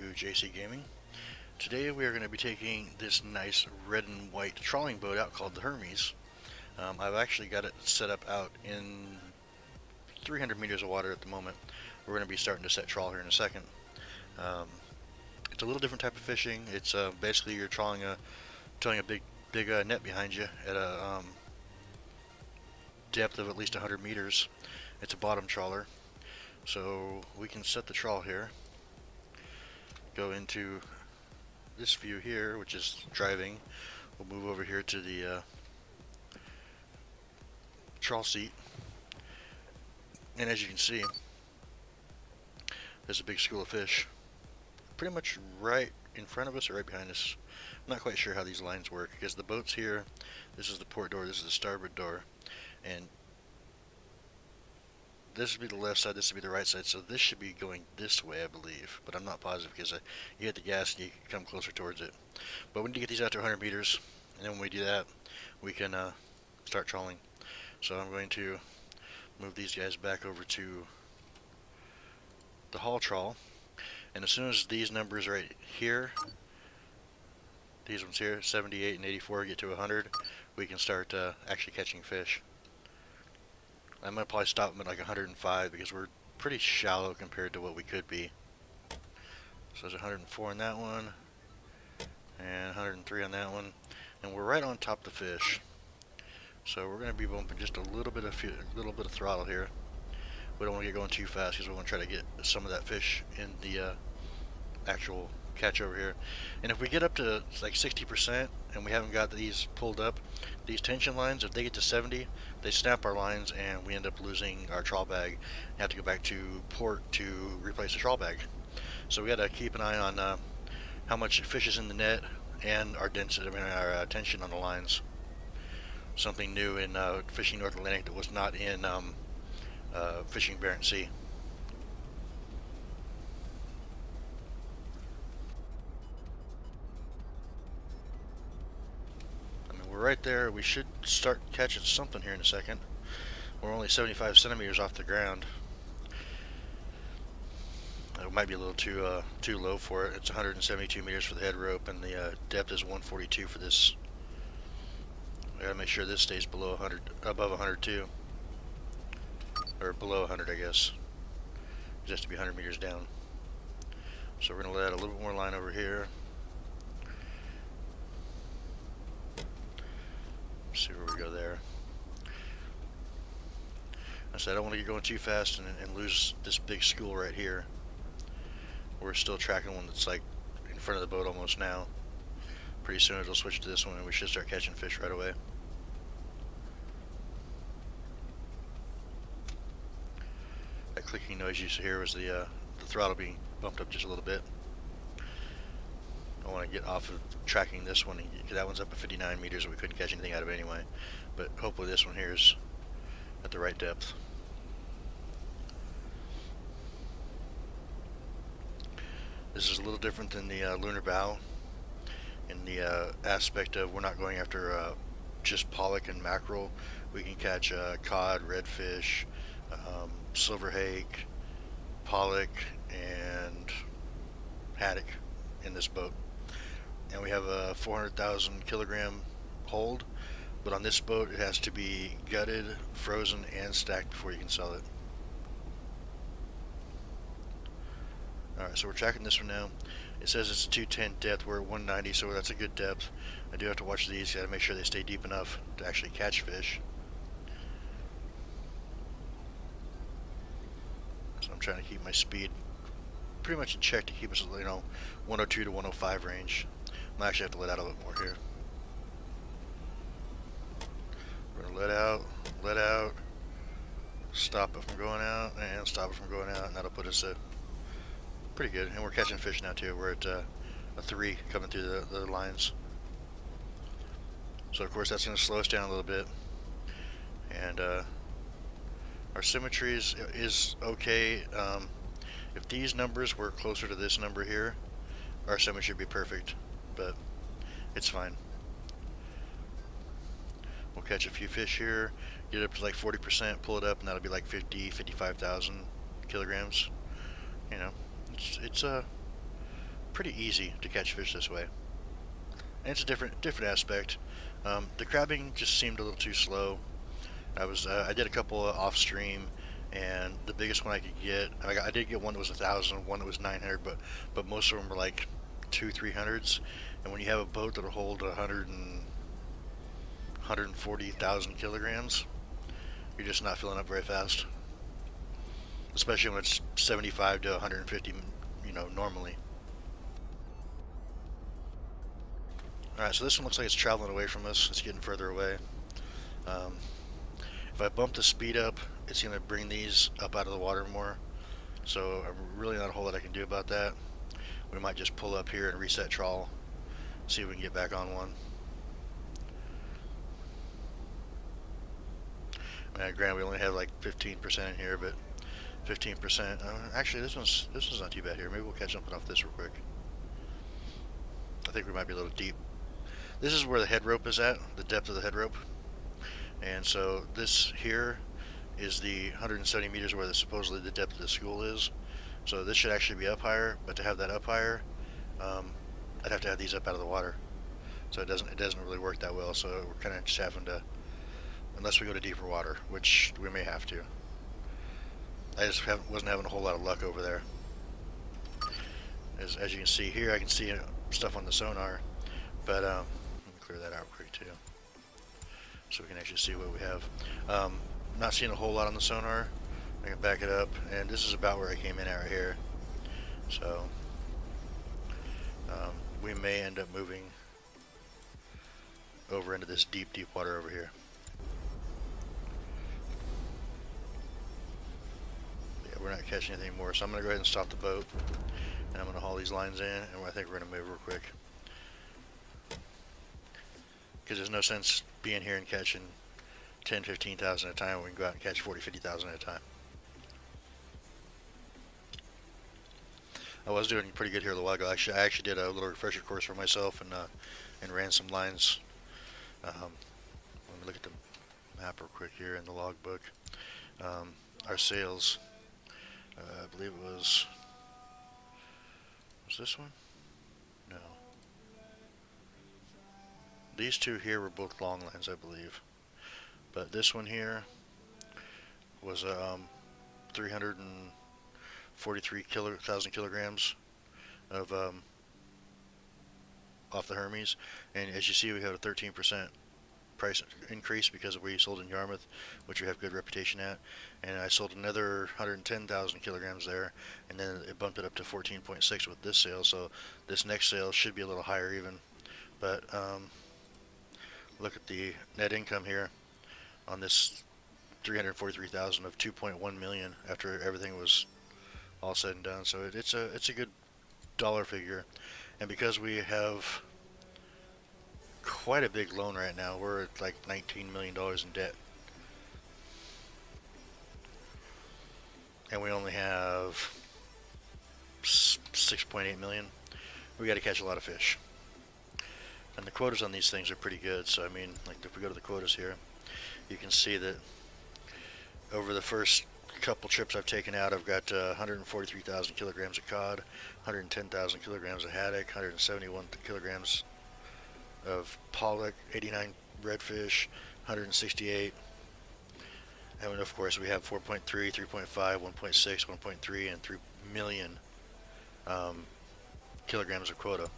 JCGaming. Today we are going to be taking this nice red and white trawling boat out called the Hermes. I've actually got it set up out in 300 meters of water at the moment. We're going to be starting to set trawl here in a second. Um, it's a little different type of fishing. It's basically you're trawling a big net behind you at a depth of at least 100 meters. It's a bottom trawler. So we can set the trawl here. Go into this view here, which is driving. We'll move over here to the trawl seat, and as you can see, there's a big school of fish pretty much right in front of us or right behind us. I'm not quite sure how these lines work because the boat's here. This is the port door, this is the starboard door, and this would be the left side, this would be the right side, so this should be going this way, I believe, but I'm not positive because you hit the gas and you come closer towards it. But we need to get these out to 100 meters, and then when we do that, we can start trawling. So I'm going to move these guys back over to the haul trawl, and as soon as these numbers right here, these ones here, 78 and 84, get to 100, we can start actually catching fish. I'm going to probably stop them at like 105 because we're pretty shallow compared to what we could be. So there's 104 on that one, and 103 on that one, and we're right on top of the fish. So we're going to be bumping just a little bit of throttle here. We don't want to get going too fast because we want to try to get some of that fish in the actual catch over here. And if we get up to like 60% and we haven't got these pulled up, these tension lines, if they get to 70, they snap our lines and we end up losing our trawl bag and have to go back to port to replace the trawl bag. So we got to keep an eye on how much fish is in the net and our density, our tension on the lines. Something new in fishing North Atlantic that was not in fishing Barents Sea. We're right there. We should start catching something here in a second. We're only 75 centimeters off the ground. It might be a little too low for it. It's 172 meters for the head rope, and the depth is 142 for this. I gotta make sure this stays below 100, above 102, or below 100, I guess. It has to be 100 meters down. So we're gonna let out a little bit more line over here. See where we go there. I said I don't want to get going too fast and lose this big school right here. We're still tracking one that's like in front of the boat almost now. Pretty soon it'll switch to this one and we should start catching fish right away. That clicking noise you hear was the throttle being bumped up just a little bit. I want to get off of tracking this one. That one's up at 59 meters and we couldn't catch anything out of it anyway. But hopefully this one here is at the right depth. This is a little different than the lunar bow in the aspect of we're not going after just pollock and mackerel. We can catch cod, redfish, silver hake, pollock, and haddock in this boat. And we have a 400,000 kilogram hold, but on this boat it has to be gutted, frozen, and stacked before you can sell it. Alright, so we're tracking this one now. It says it's 210 depth, we're at 190, so that's a good depth. I do have to watch these, gotta make sure they stay deep enough to actually catch fish. So I'm trying to keep my speed pretty much in check to keep us, 102 to 105 range. I actually have to let out a little more here. We're going to let out, stop it from going out, and stop it from going out, and that'll put us at pretty good. And we're catching fish now too. We're at a 3 coming through the lines. So of course that's going to slow us down a little bit. And our symmetry is okay. If these numbers were closer to this number here, our symmetry should be perfect, but it's fine. We'll catch a few fish here, get it up to like 40%, pull it up, and that'll be like 55,000 kilograms. It's pretty easy to catch fish this way. And it's a different aspect. The crabbing just seemed a little too slow. I did a couple off stream, and the biggest one I could get, I did get one that was 1,000, one that was 900, but most of them were like 200-300s. And when you have a boat that'll hold 140,000 kilograms, you're just not filling up very fast, especially when it's 75 to 150, normally. Alright, so this one looks like it's traveling away from us. It's getting further away. If I bump the speed up, it's going to bring these up out of the water more. So really not a whole lot I can do about that. We might just pull up here and reset trawl, see if we can get back on one. Granted, we only have like 15% in here, but 15%. Actually, this one's not too bad here. Maybe we'll catch something off this real quick. I think we might be a little deep. This is where the head rope is at, the depth of the head rope. And so this here is the 170 meters where supposedly the depth of the school is. So this should actually be up higher, but to have that up higher, I'd have to have these up out of the water. So it doesn't really work that well. So we're kind of just having to, unless we go to deeper water, which we may have to. I just wasn't having a whole lot of luck over there. As you can see here, I can see stuff on the sonar, but let me clear that out quick too, so we can actually see what we have. Not seeing a whole lot on the sonar. I can back it up, and this is about where I came in at right here. So we may end up moving over into this deep water over here. Yeah, we're not catching anything more, so I'm going to go ahead and stop the boat, and I'm going to haul these lines in, and I think we're going to move real quick, because there's no sense being here and catching 10-15,000 at a time when we can go out and catch 40-50,000 at a time. I was doing pretty good here a little while ago. I actually did a little refresher course for myself and ran some lines. Let me look at the map real quick here in the logbook. Our sales, I believe it was this one? No. These two here were both long lines, I believe. But this one here was 343,000 kilograms of off the Hermes, and as you see, we had a 13% price increase because we sold in Yarmouth, which we have good reputation at, and I sold another 110,000 kilograms there, and then it bumped it up to 14.6 with this sale. So this next sale should be a little higher even. But look at the net income here on this 343,000 of 2.1 million after everything was all said and done. So it's a good dollar figure, and because we have quite a big loan right now, we're at like $19 million in debt, and we only have 6.8 million. We got to catch a lot of fish, and the quotas on these things are pretty good. So I mean, like if we go to the quotas here, you can see that over the first couple trips I've taken out, I've got 143,000 kilograms of cod, 110,000 kilograms of haddock, 171 kilograms of pollock, 89 redfish, 168, and of course we have 4.3, 3.5, 1.6, 1.3, and 3 million kilograms of quota.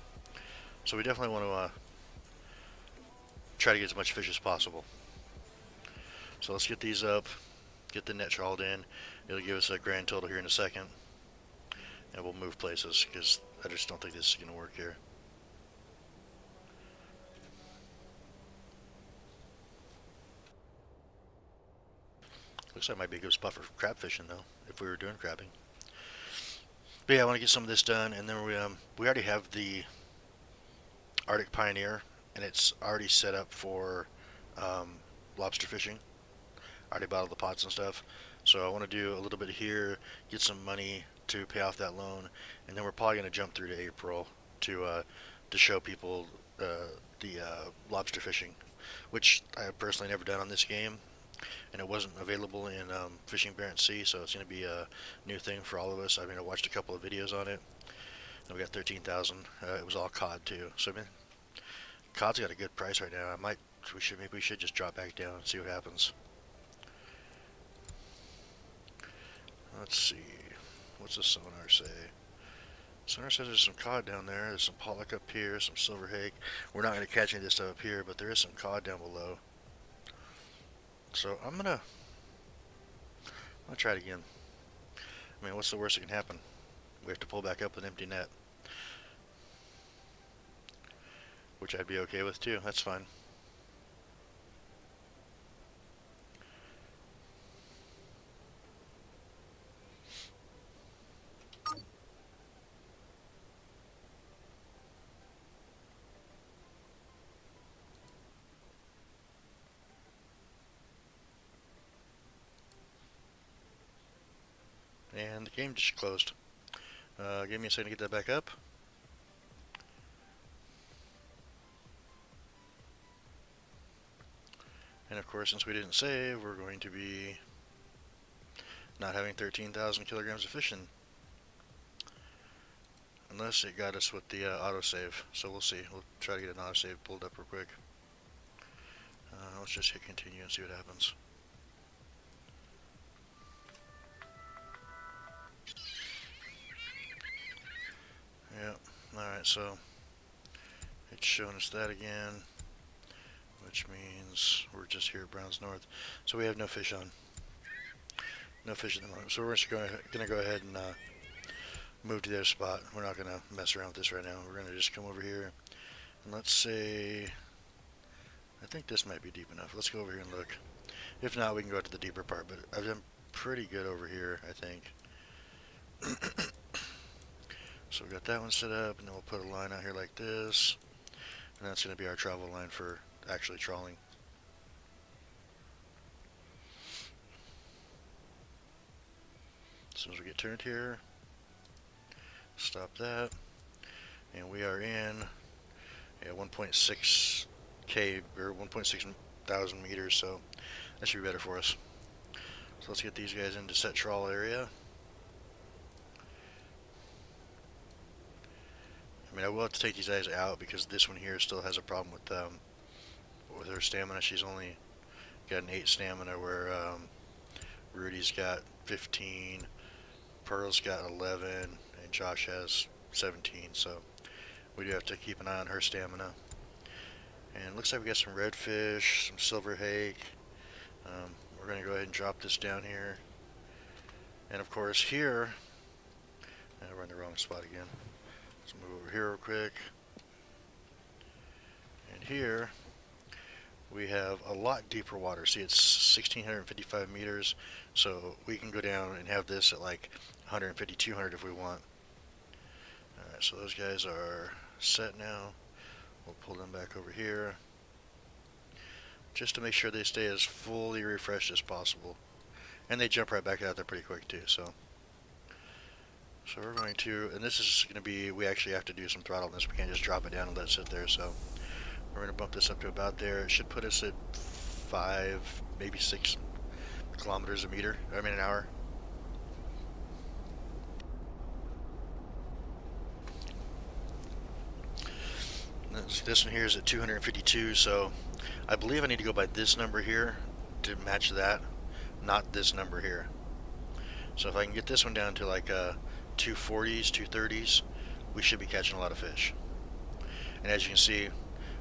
So we definitely want to try to get as much fish as possible. So let's get these up, get the net trawled in. It'll give us a grand total here in a second, and we'll move places because I just don't think this is going to work here. Looks like it might be a good spot for crab fishing though, if we were doing crabbing. But yeah, I want to get some of this done, and then we already have the Arctic Pioneer, and it's already set up for lobster fishing. I already bought all the pots and stuff, so I want to do a little bit here, get some money to pay off that loan, and then we're probably going to jump through to April to show people the lobster fishing, which I have personally never done on this game, and it wasn't available in Fishing Barents Sea, so it's going to be a new thing for all of us. I mean, I watched a couple of videos on it, And we got 13,000. It was all cod too. So I mean, cod's got a good price right now. Maybe we should just drop back down and see what happens. Let's see. What's the sonar say? Sonar says there's some cod down there. There's some pollock up here, some silver hake. We're not going to catch any of this stuff up here, but there is some cod down below. So I'm gonna try it again. I mean, what's the worst that can happen? We have to pull back up with an empty net, which I'd be okay with too. That's fine. And the game just closed. Give me a second to get that back up. And of course, since we didn't save, we're going to be not having 13,000 kilograms of fish in. Unless it got us with the autosave. So we'll see. We'll try to get an autosave pulled up real quick. Let's just hit continue and see what happens. Yep. Alright, so it's showing us that again, which means we're just here at Browns North. So we have no fish on. No fish in the moment. So we're just going to go ahead and move to the other spot. We're not going to mess around with this right now. We're going to just come over here. And let's say, I think this might be deep enough. Let's go over here and look. If not, we can go to the deeper part. But I've done pretty good over here, I think. So we got that one set up, and then we'll put a line out here like this, and that's going to be our travel line for actually trawling. As soon as we get turned here, stop that, and we are in 1.6 K or 1.6 thousand meters, so that should be better for us. So let's get these guys into set trawl area. I mean, I will have to take these guys out because this one here still has a problem with her stamina. She's only got an 8 stamina, where Rudy's got 15, Pearl's got 11, and Josh has 17. So we do have to keep an eye on her stamina. And it looks like we got some redfish, some silver hake. We're going to go ahead and drop this down here. And of course here, we're in the wrong spot again. Let's move over here real quick. And here we have a lot deeper water. See, it's 1,655 meters, so we can go down and have this at like 150, 200 if we want. Alright, so those guys are set now. We'll pull them back over here, just to make sure they stay as fully refreshed as possible. And they jump right back out there pretty quick too, so we're going to, and this is going to be, we actually have to do some throttle on this. We can't just drop it down and let it sit there, so we're going to bump this up to about there. It should put us at 5, maybe 6 kilometers an hour. This one here is at 252, so I believe I need to go by this number here to match that, not this number here. So if I can get this one down to like 240s, 230s, we should be catching a lot of fish. And as you can see,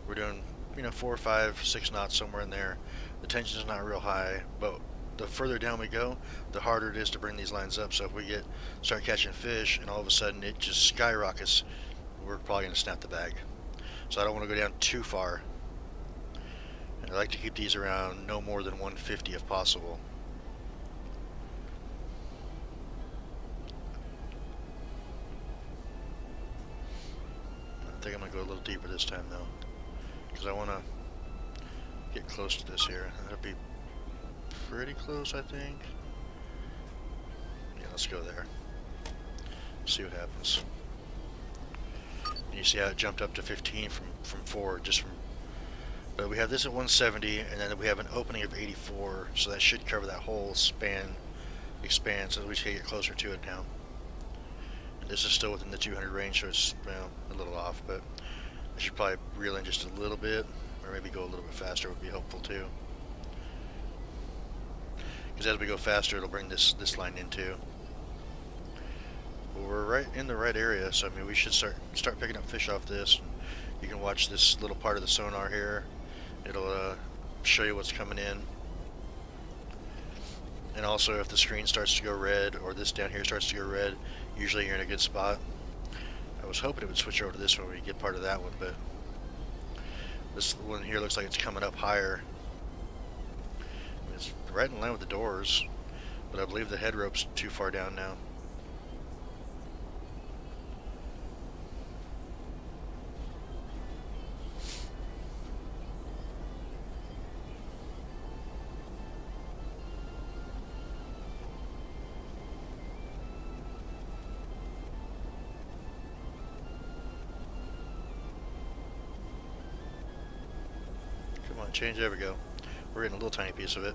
we're doing 4, 5, 6 knots, somewhere in there. The tension is not real high, but the further down we go, the harder it is to bring these lines up. So if we start catching fish and all of a sudden it just skyrockets, we're probably going to snap the bag. So I don't want to go down too far. And I like to keep these around no more than 150 if possible. I think I'm going to go a little deeper this time though, because I want to get close to this here. That'll be pretty close, I think. Yeah, let's go there. See what happens. And you see how it jumped up to 15 from 4, but we have this at 170, and then we have an opening of 84, so that should cover that whole expand, so we should get closer to it now. And This is still within the 200 range, so it's, well, a little off, but I should probably reel in just a little bit, or maybe go a little bit faster would be helpful too. Because as we go faster, it'll bring this line in too. Well, we're right in the right area, so I mean we should start picking up fish off this. You can watch this little part of the sonar here. It'll show you what's coming in. And also, if the screen starts to go red, or this down here starts to go red, usually you're in a good spot. I was hoping it would switch over to this one when we get part of that one, but this one here looks like it's coming up higher. It's right in line with the doors, but I believe the head rope's too far down now. Come on, change. There we go. We're getting a little tiny piece of it.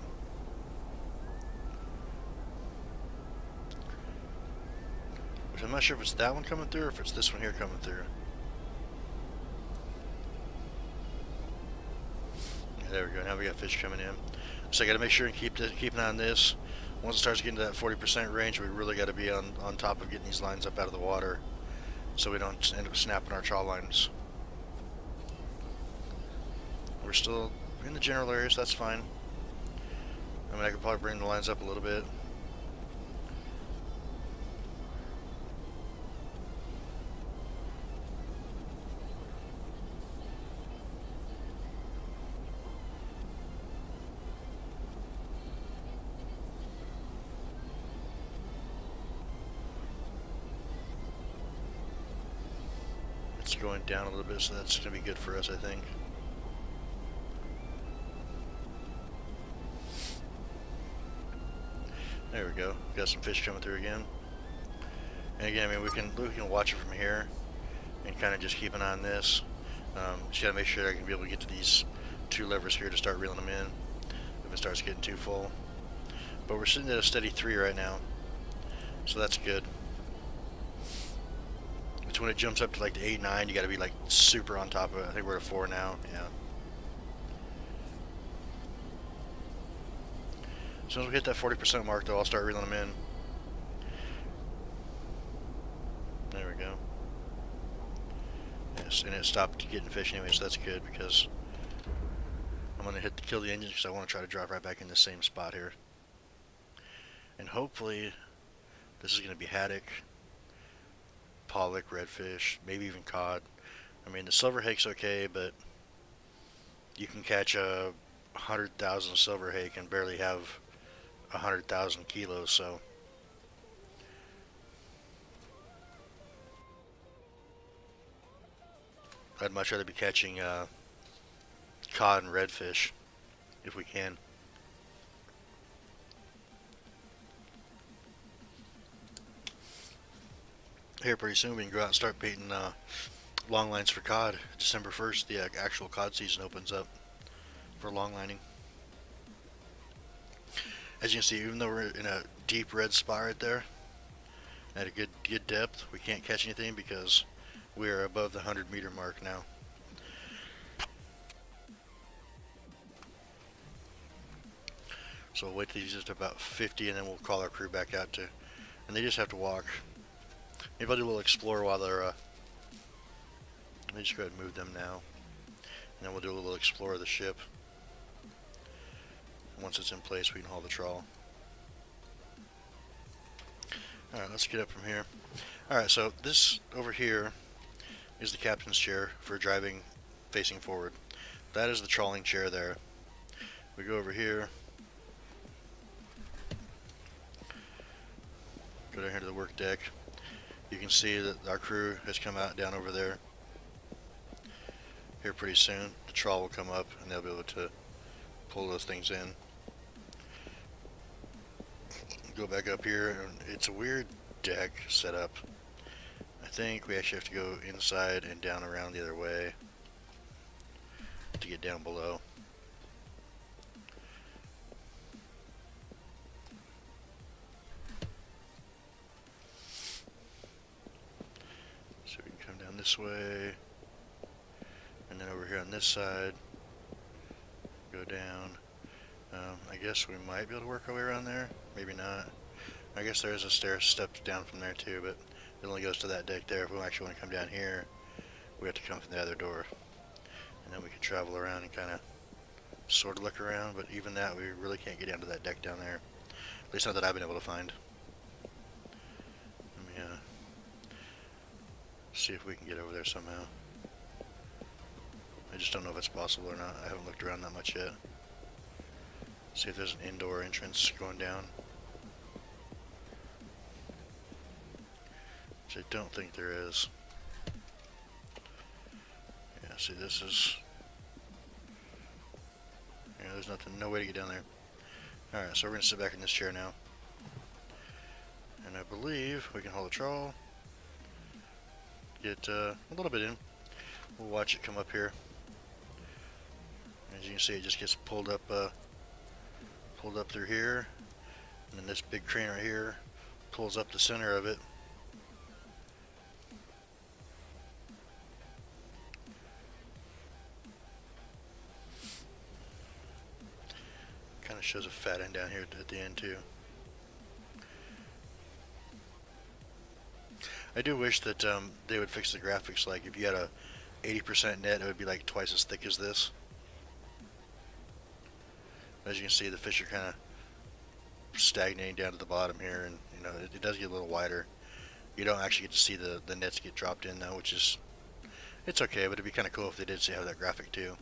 Which I'm not sure if it's that one coming through or if it's this one here coming through. Yeah, there we go. Now we got fish coming in. So I got to make sure and keep an eye on this. Once it starts getting to that 40% range, we really got to be on top of getting these lines up out of the water, so we don't end up snapping our trawl lines. We're still in the general area, so that's fine. I mean, I could probably bring the lines up a little bit. It's going down a little bit, so that's going to be good for us, I think. There we go. Got some fish coming through again. And again, I mean, we can watch it from here and kind of just keep an eye on this. Just gotta make sure I can be able to get to these two levers here to start reeling them in if it starts getting too full. But we're sitting at a steady 3 right now, so that's good. It's when it jumps up to like the 8, 9, you gotta be like super on top of it. I think we're at 4 now. Yeah. As soon as we hit that 40% mark, though, I'll start reeling them in. There we go. Yes, and it stopped getting fish anyway, so that's good because I'm going to kill the engine because I want to try to drive right back in the same spot here. And hopefully, this is going to be haddock, pollock, redfish, maybe even cod. I mean, the silver hake's okay, but you can catch a 100,000 silver hake and barely have 100,000 kilos, so I'd much rather be catching cod and redfish if we can. Here pretty soon we can go out and start baiting long lines for cod. December 1st, the actual cod season opens up for long lining. As you can see, even though we're in a deep red spot right there, at a good depth, we can't catch anything because we are above the 100-meter mark now. So we'll wait till these just about 50, and then we'll call our crew back out and they just have to walk. Maybe I'll do a little explore while they're, let me just go ahead and move them now, and then we'll do a little explore of the ship. Once it's in place, we can haul the trawl. Alright, let's get up from here. Alright, so this over here is the captain's chair for driving facing forward. That is the trawling chair there. We go over here, go down here to the work deck. You can see that our crew has come out down over there. Here pretty soon, the trawl will come up and they'll be able to pull those things in. Go back up here, and it's a weird deck setup. I think we actually have to go inside and down around the other way to get down below. this way, and then over here on this side, go down. I guess we might be able to work our way around there, maybe not. I guess there is a stair step down from there too, but it only goes to that deck there. If we actually want to come down here, we have to come from the other door, and then we can travel around and kind of sort of look around, but even that, we really can't get down to that deck down there. At least not that I've been able to find. Let me see if we can get over there somehow. I just don't know if it's possible or not. I haven't looked around that much yet. See if there's an indoor entrance going down. Which I don't think there is. Yeah, see, this is... yeah, there's nothing, no way to get down there. Alright, so we're going to sit back in this chair now. And I believe we can hold a trawl. Get a little bit in. We'll watch it come up here. As you can see, it just gets pulled up through here. And then this big crane right here pulls up the center of it. Kind of shows a fat end down here at the end too. I do wish that they would fix the graphics. Like if you had a 80% net, it would be like twice as thick as this. As you can see, the fish are kind of stagnating down to the bottom here, and you know it does get a little wider. You don't actually get to see the nets get dropped in though, which is, it's okay, but it'd be kind of cool if they did have that graphic too.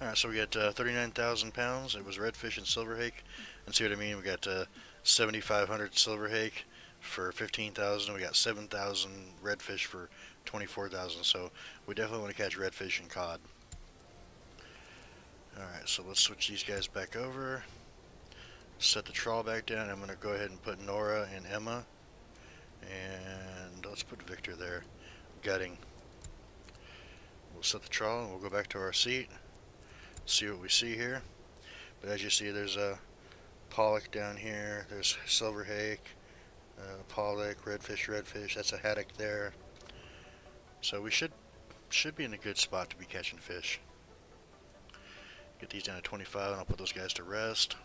Alright, so we got 39,000 pounds. It was redfish and silverhake. And see what I mean? We got 7,500 silverhake for 15,000. We got 7,000 redfish for 24,000. So we definitely want to catch redfish and cod. Alright, so let's switch these guys back over. Set the trawl back down. I'm going to go ahead and put Nora and Emma. And let's put Victor there. Gutting. We'll set the trawl and we'll go back to our seat. See what we see here. But as you see, there's a pollock down here. There's silverhake, pollock, redfish. That's a haddock there. So we should be in a good spot to be catching fish. Get these down to 25, and I'll put those guys to rest.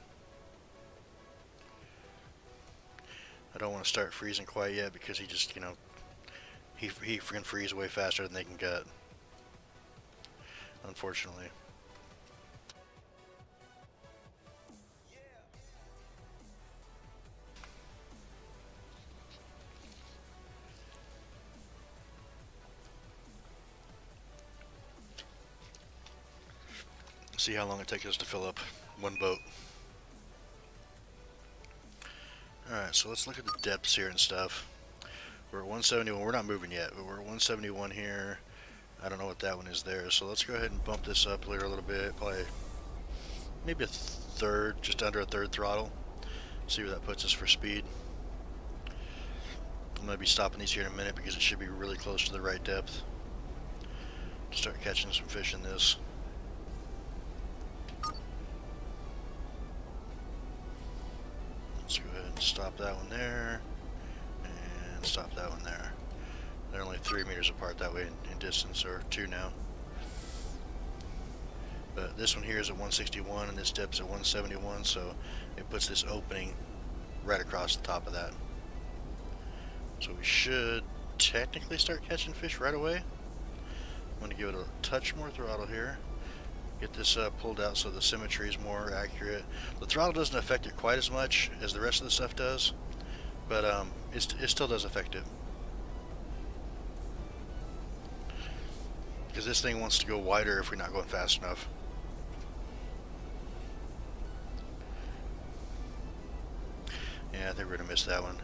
I don't want to start freezing quite yet because he just, you know, he can freeze way faster than they can gut. Unfortunately. See how long it takes us to fill up one boat. Alright, so let's look at the depths here and stuff. We're at 171. We're not moving yet, but we're at 171 here. I don't know what that one is there, so let's go ahead and bump this up later a little bit. Probably maybe a third, just under a third throttle. See where that puts us for speed. I'm going to be stopping these here in a minute because it should be really close to the right depth to start catching some fish in this. Let's go ahead and stop that one there, and stop that one there. They're only 3 meters apart that way in distance, or 2 now. But this one here is at 161, and this depth's at 171, so it puts this opening right across the top of that. So we should technically start catching fish right away. I'm going to give it a touch more throttle here. Get this pulled out so the symmetry is more accurate. The throttle doesn't affect it quite as much as the rest of the stuff does, but it still does affect it. Because this thing wants to go wider if we're not going fast enough. Yeah, I think we're going to miss that one.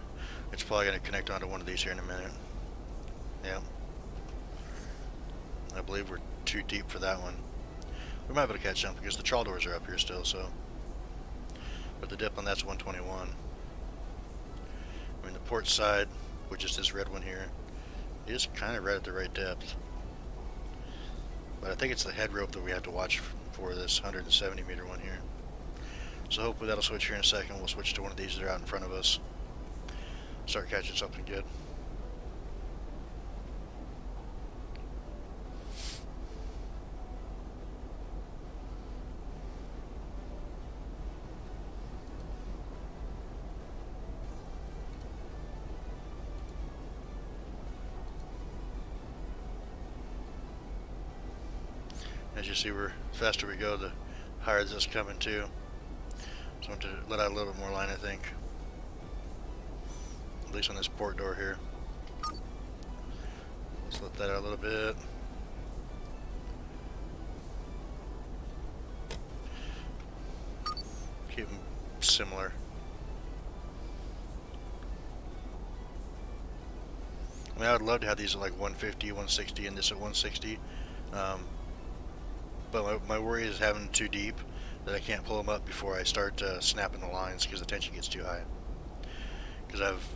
It's probably going to connect onto one of these here in a minute. Yeah. I believe we're too deep for that one. We might be able to catch something because the trawl doors are up here still, so. But the dip on that's 121. I mean, the port side, which is this red one here, is kind of right at the right depth. But I think it's the head rope that we have to watch for this 170 meter one here. So hopefully that'll switch here in a second. We'll switch to one of these that are out in front of us. start catching something good. As you see, the faster we go, the higher this is coming too. So I want to let out a little bit more line, I think. At least on this port door here. Let's let that out a little bit. Keep them similar. I mean, I would love to have these at like 150, 160, and this at 160. But my worry is having them too deep, that I can't pull them up before I start snapping the lines because the tension gets too high. Because I've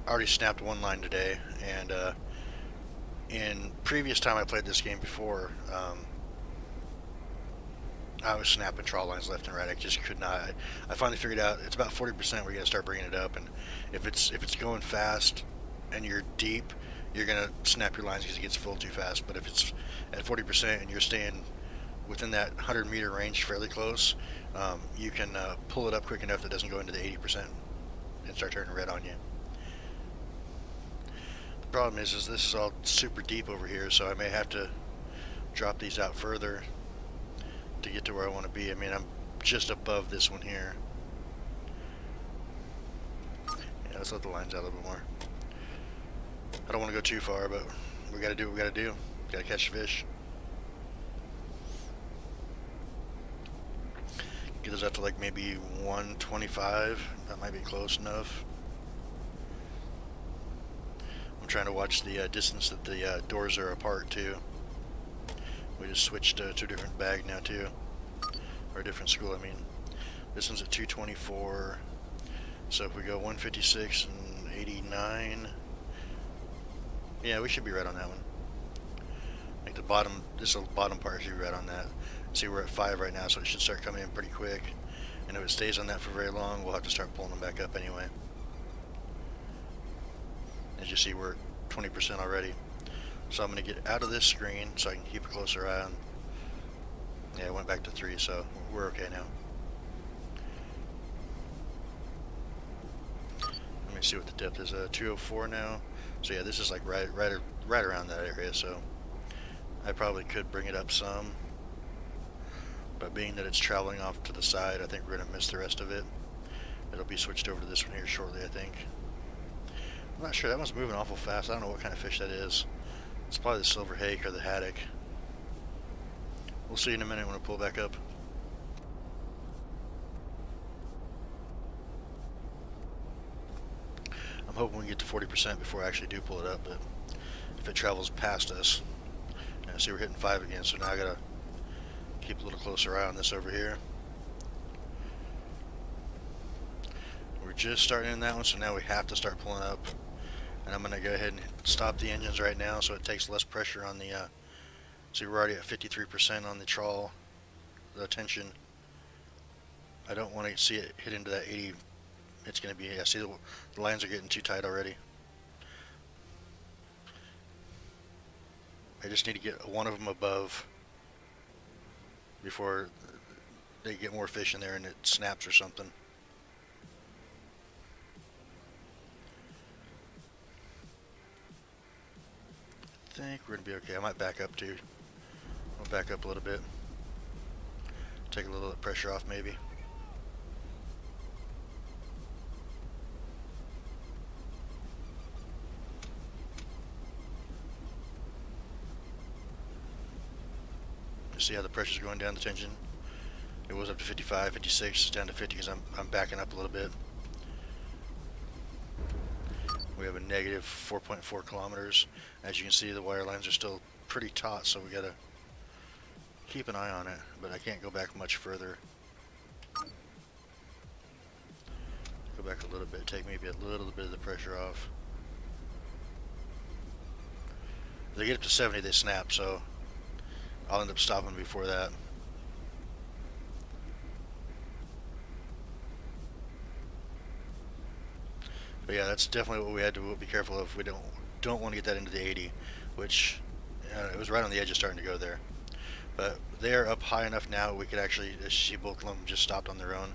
already snapped one line today, and in previous time I played this game before, I was snapping trawl lines left and right. I just could not. I finally figured out it's about 40% where you gotta start bringing it up, and if it's going fast and you're deep, you're gonna snap your lines because it gets full too fast. But if it's at 40% and you're staying within that 100-meter range fairly close, you can pull it up quick enough that it doesn't go into the 80% and start turning red on you. The problem is this is all super deep over here, so I may have to drop these out further to get to where I want to be. I mean, I'm just above this one here. Yeah, let's let the lines out a little bit more. I don't want to go too far, but we got to do what we got to do. Got to catch fish. Get those up to like maybe 125. That might be close enough. I'm trying to watch the distance that the doors are apart too. We just switched to a different bag now too, or a different school. I mean, this one's at 224. So if we go 156 and 89, yeah, we should be right on that one. Like the bottom, this bottom part should be right on that. See, we're at 5 right now, so it should start coming in pretty quick. And if it stays on that for very long, we'll have to start pulling them back up anyway. As you see, we're at 20% already. So I'm going to get out of this screen so I can keep a closer eye on. Yeah, it went back to 3, so we're okay now. Let me see what the depth is. 204 now. So yeah, this is like right around that area. So I probably could bring it up some. But being that it's traveling off to the side, I think we're going to miss the rest of it. It'll be switched over to this one here shortly, I think. I'm not sure. That one's moving awful fast. I don't know what kind of fish that is. It's probably the silver hake or the haddock. We'll see in a minute when I pull back up. I'm hoping we get to 40% before I actually do pull it up, but if it travels past us, I see we're hitting 5 again, so now I gotta keep a little closer eye on this over here. We're just starting in that one, so now we have to start pulling up. And I'm gonna go ahead and stop the engines right now so it takes less pressure on the see, we're already at 53% on the trawl, the tension. I don't want to see it hit into that 80. It's gonna be, yeah, see the lines are getting too tight already. I just need to get one of them above before they get more fish in there and it snaps or something. I think we're gonna be okay. I might back up too. I'll back up a little bit. Take a little pressure off maybe. You see how the pressure's going down the tension? It was up to 55, 56, it's down to 50 because I'm backing up a little bit. We have a negative 4.4 kilometers. As you can see, the wire lines are still pretty taut, so we gotta keep an eye on it, but I can't go back much further. Go back a little bit, take maybe a little bit of the pressure off. If they get up to 70, they snap, so I'll end up stopping before that. But yeah, that's definitely what we had to be careful of. We don't want to get that into the 80, which it was right on the edge of starting to go there. But they are up high enough now we could actually, as you see, both of them just stopped on their own.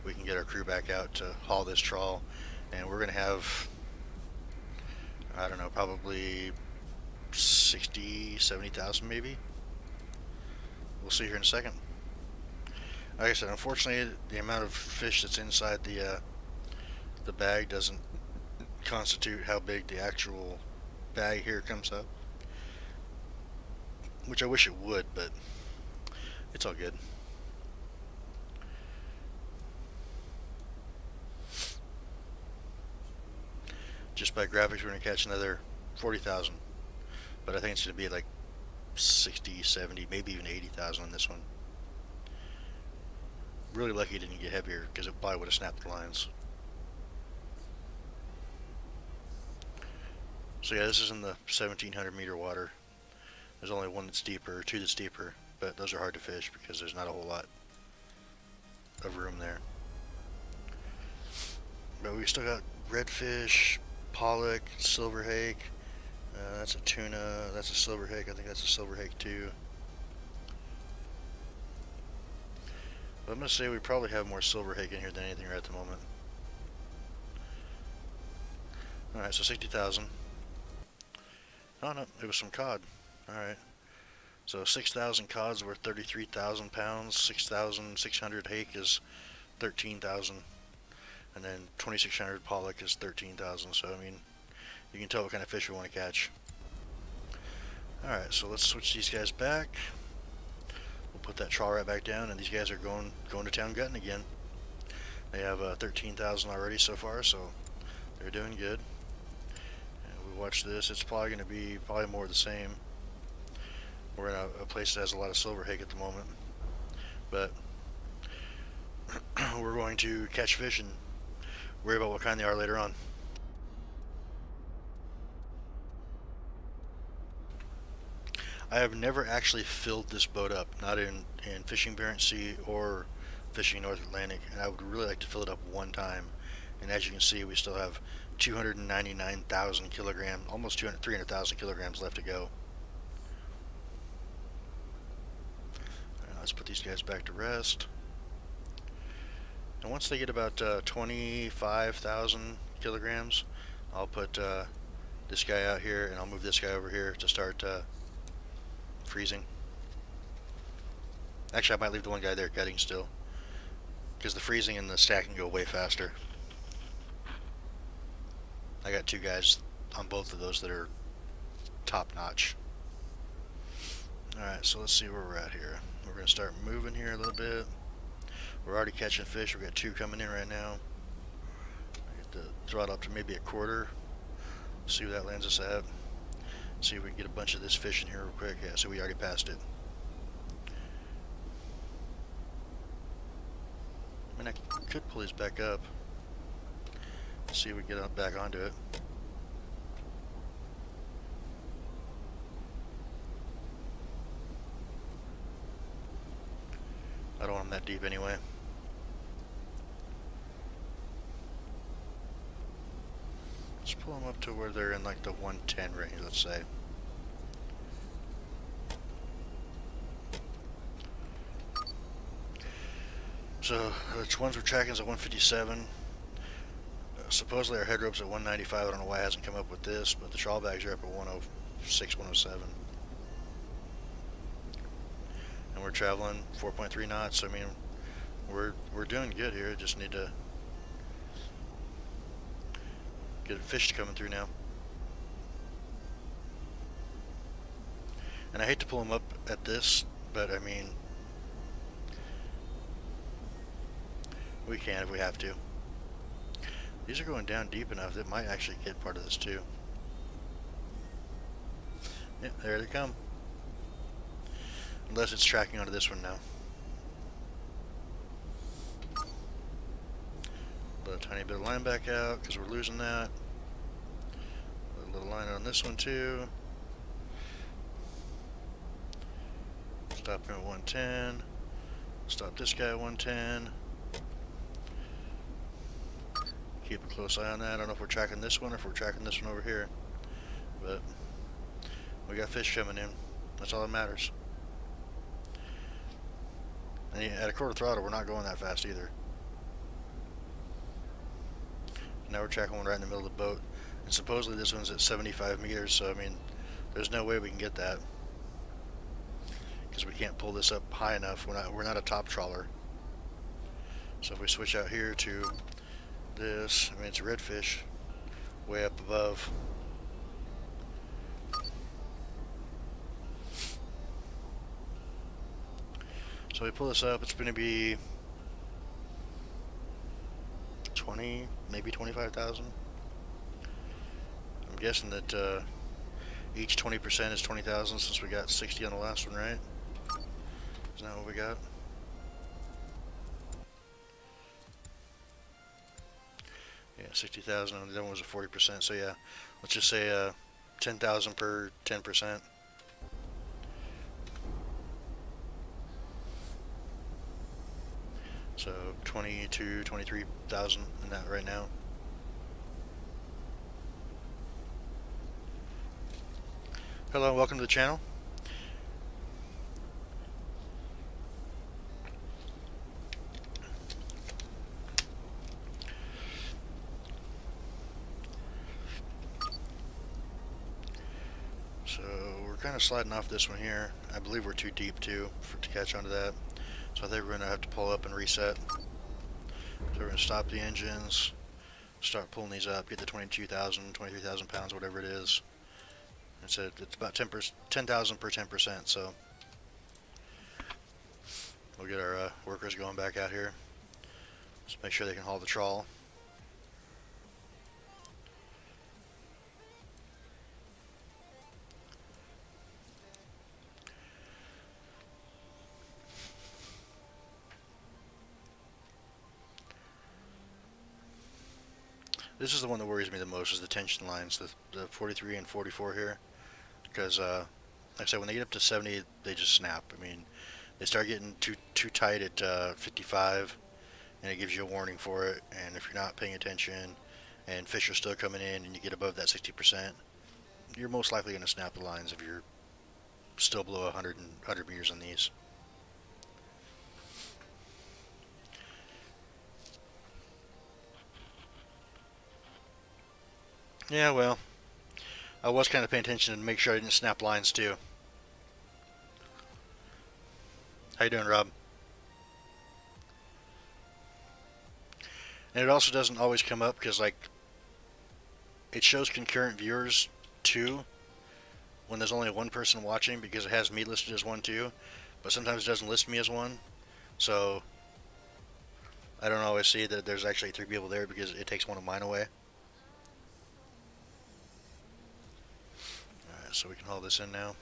We can get our crew back out to haul this trawl, and we're gonna have, I don't know, probably 60, 70,000 maybe. We'll see here in a second. Like I said, unfortunately, the amount of fish that's inside the bag doesn't constitute how big the actual bag here comes up, which I wish it would, but it's all good. Just by graphics, we're going to catch another 40,000, but I think it's going to be like 60, 70, maybe even 80,000 on this one. Really lucky it didn't get heavier, because it probably would have snapped the lines. So yeah, this is in the 1,700 meter water. There's only one that's deeper, two that's deeper, but those are hard to fish because there's not a whole lot of room there. But we still got redfish, pollock, silver hake. That's a tuna. That's a silver hake. I think that's a silver hake too. But I'm gonna say we probably have more silver hake in here than anything right at the moment. All right, so 60,000. Oh no, it was some cod. All right, so 6,000 cod's worth 33,000 pounds. 6,600 hake is 13,000, and then 2,600 pollock is 13,000. So I mean, you can tell what kind of fish we want to catch. All right, so let's switch these guys back. We'll put that trawler right back down, and these guys are going to town gutting again. They have 13,000 already so far, so they're doing good. Watch this. It's probably going to be more of the same. We're in a place that has a lot of silver hake at the moment, but we're going to catch fish and worry about what kind they are later on. I have never actually filled this boat up, not in fishing Barents Sea or fishing North Atlantic, and I would really like to fill it up one time. And as you can see, we still have 299,000 kilograms, almost 300,000 kilograms left to go. Right, let's put these guys back to rest. And once they get about 25,000 kilograms, I'll put this guy out here, and I'll move this guy over here to start freezing. Actually, I might leave the one guy there gutting still, because the freezing and the stacking go way faster. I got two guys on both of those that are top notch. Alright, so let's see where we're at here. We're going to start moving here a little bit. We're already catching fish. We've got two coming in right now. I get the throttle up to maybe a quarter. See where that lands us at. See if we can get a bunch of this fish in here real quick. Yeah, so we already passed it. I mean, I could pull these back up. See if we can get back onto it. I don't want them that deep anyway. Let's pull them up to where they're in like the 110 range, let's say. So the ones we're tracking is at 157. Supposedly our head rope's at 195. I don't know why it hasn't come up with this, but the trawl bags are up at 106, 107. And we're traveling 4.3 knots. So, I mean, we're doing good here. Just need to get a fish coming through now. And I hate to pull them up at this, but I mean, we can if we have to. These are going down deep enough that might actually get part of this too. Yeah, there they come. Unless it's tracking onto this one now. Put a tiny bit of line back out because we're losing that. Put a little line on this one too. Stop him at 110. Stop this guy at 110. keep a close eye on that. I don't know if we're tracking this one or if we're tracking this one over here, but we got fish coming in. That's all that matters. And at a quarter throttle, we're not going that fast either. Now we're tracking one right in the middle of the boat, and supposedly this one's at 75 meters, so I mean, there's no way we can get that because we can't pull this up high enough. We're not a top trawler. So if we switch out here to this, I mean, it's a redfish way up above. So we pull this up, it's going to be 20, maybe 25,000. I'm guessing that each 20% is 20,000 since we got 60 on the last one, right? Isn't that what we got? Yeah, 60,000, and the other one was a 40%, so yeah, let's just say 10,000 per 10%. So 22, 23,000 in that right now. Hello, welcome to the channel. So we're kind of sliding off this one here. I believe we're too deep too to catch onto that. So I think we're going to have to pull up and reset. So we're going to stop the engines, start pulling these up, get the 22,000, 23,000 pounds, whatever it is. It's about 10,000 per 10%, so we'll get our workers going back out here. Just make sure they can haul the trawl. This is the one that worries me the most, is the tension lines, the 43 and 44 here, because like I said, when they get up to 70, they just snap. I mean, they start getting too tight at 55, and it gives you a warning for it. And if you're not paying attention, and fish are still coming in, and you get above that 60%, you're most likely going to snap the lines if you're still below 100 meters on these. Yeah, well, I was kind of paying attention to make sure I didn't snap lines too. How you doing, Rob? And it also doesn't always come up because, like, it shows concurrent viewers too when there's only one person watching, because it has me listed as one too, but sometimes it doesn't list me as one, so I don't always see that there's actually 3 people there because it takes one of mine away. Alright, so we can haul this in now.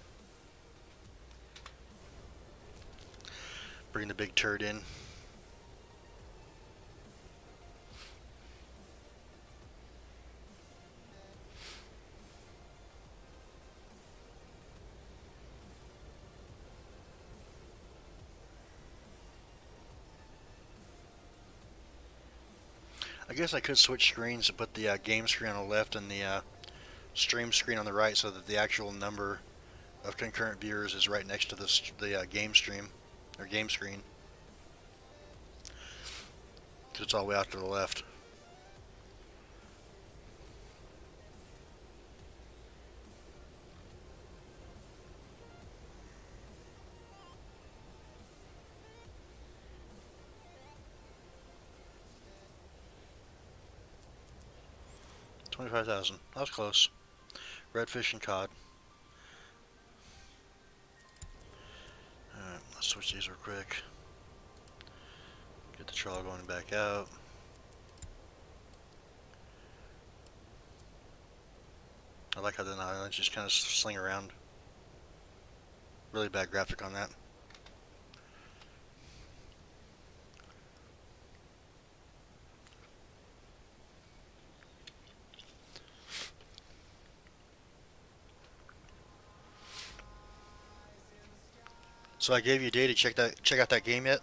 Bring the big turd in. I guess I could switch screens and put the game screen on the left and the stream screen on the right, so that the actual number of concurrent viewers is right next to the game stream or game screen. Because it's all the way out to the left. $25,000. That was close. Redfish and cod. Alright, let's switch these real quick. Get the trawl going back out. I like how the islands just kind of sling around. Really bad graphic on that. So I gave you a day to check out that game yet?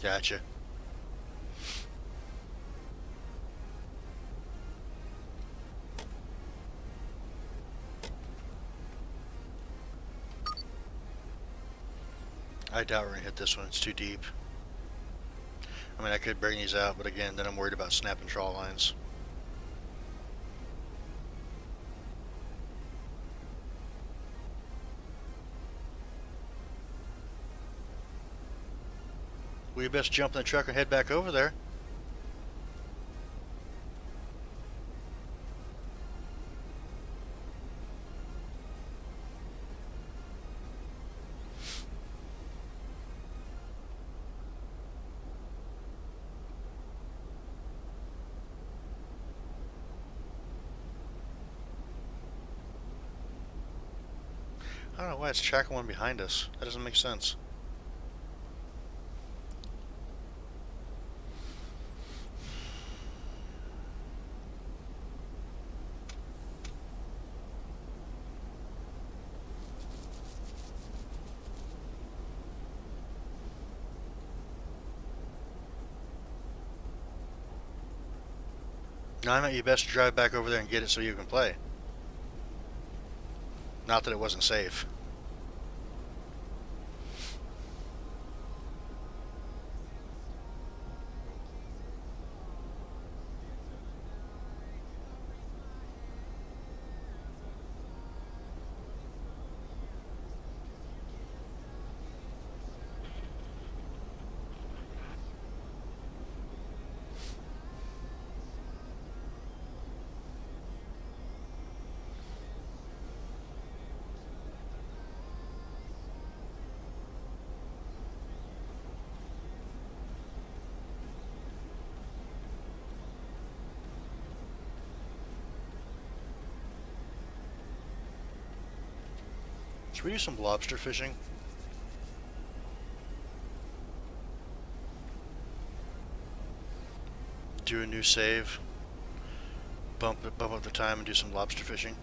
Gotcha. I doubt we're gonna hit this one. It's too deep. I mean, I could bring these out, but again, then I'm worried about snapping trawl lines. We best jump in the truck and head back over there. I don't know why it's tracking one behind us. That doesn't make sense. No, I meant you best drive back over there and get it so you can play. Not that it wasn't safe. Should we do some lobster fishing? Do a new save. Bump up the time and do some lobster fishing.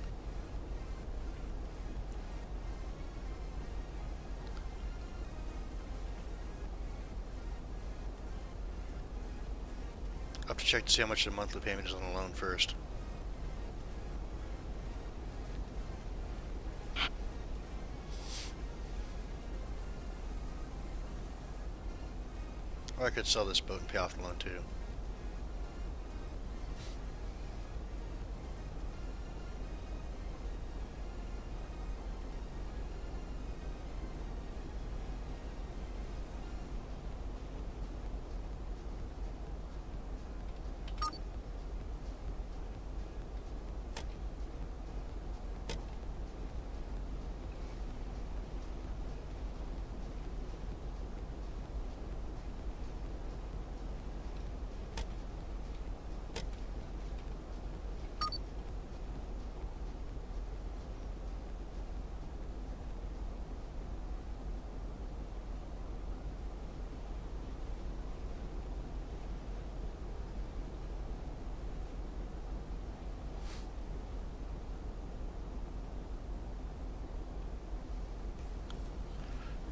I'll have to check to see how much the monthly payment is on the loan first. Or I could sell this boat and pay off the loan too.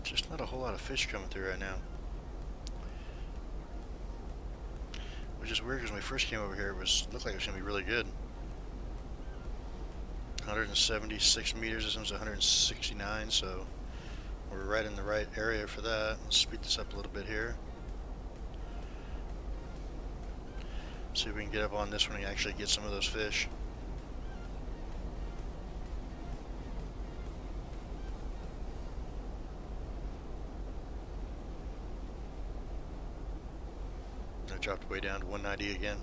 Just not a whole lot of fish coming through right now. Which is weird because when we first came over here, it looked like it was going to be really good. 176 meters, this one's 169, so we're right in the right area for that. Let's speed this up a little bit here. See if we can get up on this one and actually get some of those fish. I dropped way down to 190 again.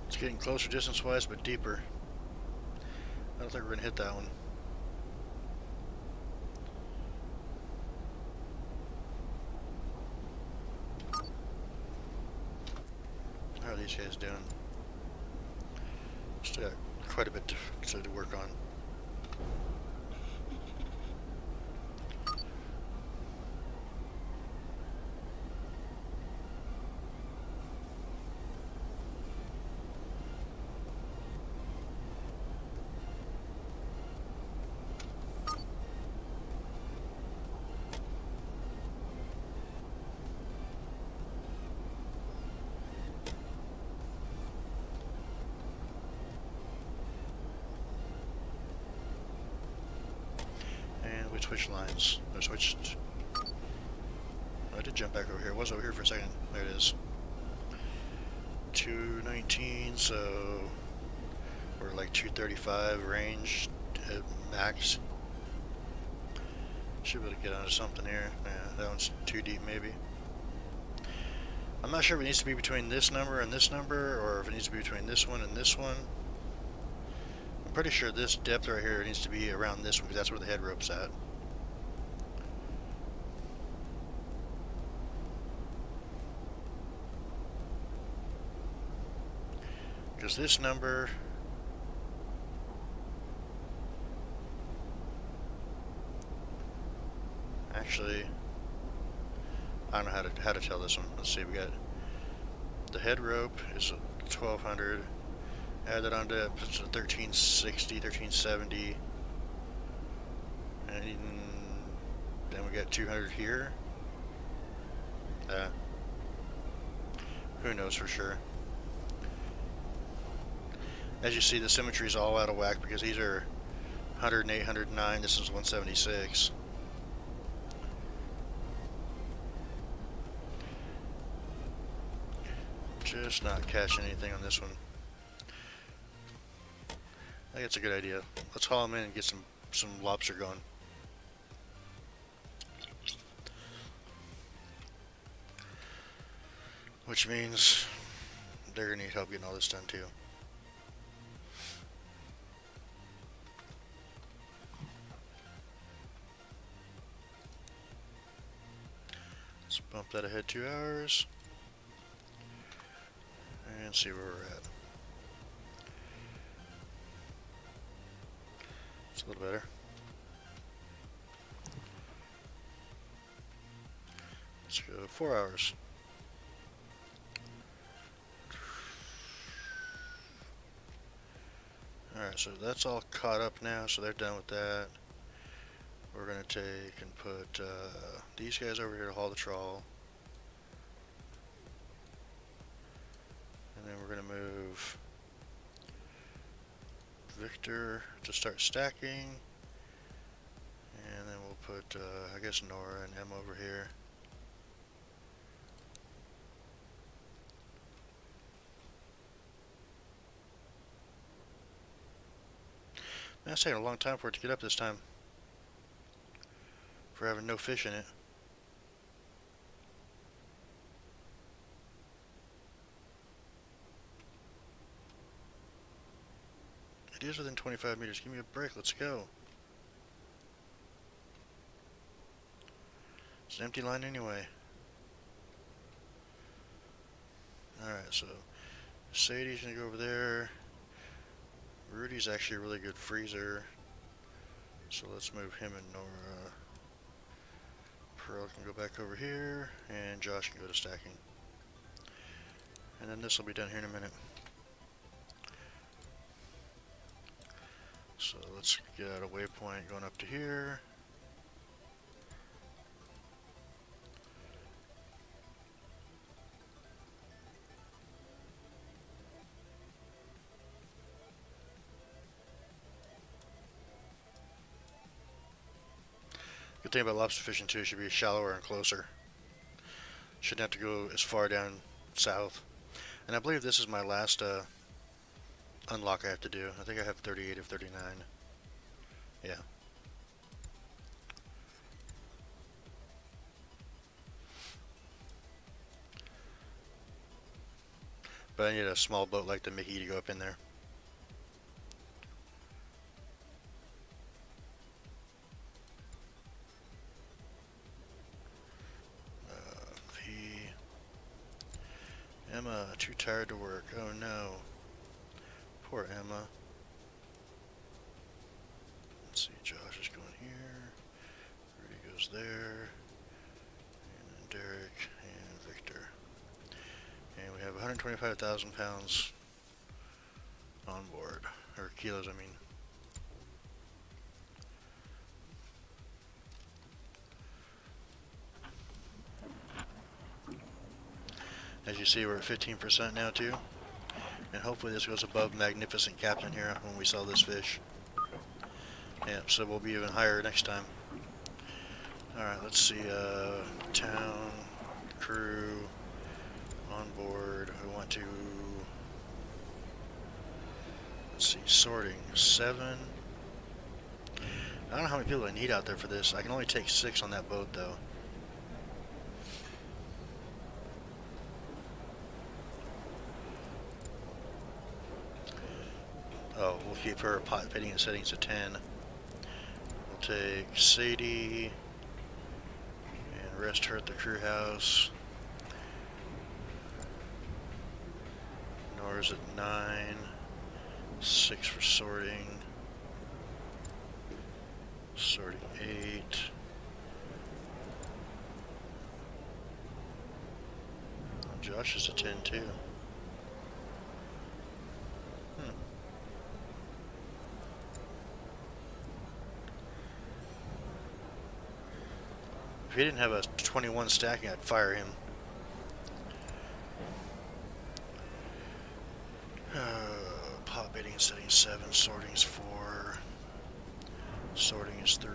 It's getting closer distance-wise, but deeper. I don't think we're going to hit that one. How are these guys doing? Still got quite a bit to work on. And we switched lines. I switched. I did jump back over here. It was over here for a second. There it is. 219, so we're like 235 range at max. Should be able to get onto something here. Yeah, that one's too deep maybe. I'm not sure if it needs to be between this number and this number, or if it needs to be between this one and this one. I'm pretty sure this depth right here needs to be around this one, because that's where the head rope's at. Because this number actually, I don't know how to tell this one. Let's see, we got the head rope is 1200. Add that onto it, puts it 1360, 1370, and then we got 200 here. Who knows for sure. As you see, the symmetry is all out of whack because these are 108, 109. This is 176. Just not catching anything on this one. I think it's a good idea. Let's haul them in and get some lobster going. Which means they're gonna need help getting all this done too. Let's bump that ahead 2 hours and see where we're at. It's a little better. Let's go 4 hours. Alright, so that's all caught up now, so they're done with that. We're going to take and put these guys over here to haul the trawl. And then we're going to move Victor to start stacking. And then we'll put, I guess, Nora and Emma over here. Man, it's taking a long time for it to get up this time. For having no fish in it. It is within 25 meters. Give me a break. Let's go. It's an empty line anyway. Alright, so Sadie's gonna go over there. Rudy's actually a really good freezer. So let's move him and Nora. Pearl can go back over here, and Josh can go to stacking. And then this will be done here in a minute. So let's get out a waypoint going up to here. Good thing about lobster fishing too, it should be shallower and closer. Shouldn't have to go as far down south. And I believe this is my last unlock I have to do. I think I have 38 of 39. Yeah. But I need a small boat like the Mickey to go up in there. Emma, too tired to work. Oh no. Poor Emma. Let's see, Josh is going here. Rudy goes there. And then Derek and Victor. And we have 125,000 pounds on board. Or kilos, I mean. As you see, we're at 15% now too, and hopefully this goes above Magnificent Captain here when we sell this fish. Yeah, so we'll be even higher next time. Alright, let's see, town, crew, on board. We want to, let's see, sorting, 7. I don't know how many people I need out there for this. I can only take 6 on that boat, though. Oh, we'll keep her pot fitting and settings to 10. We'll take Sadie and rest her at the crew house. Nora's at 9. 6 for sorting. Sorting 8. Josh is a 10 too. If he didn't have a 21 stacking, I'd fire him. Pot baiting and setting 7, sorting is 4, sorting is 3.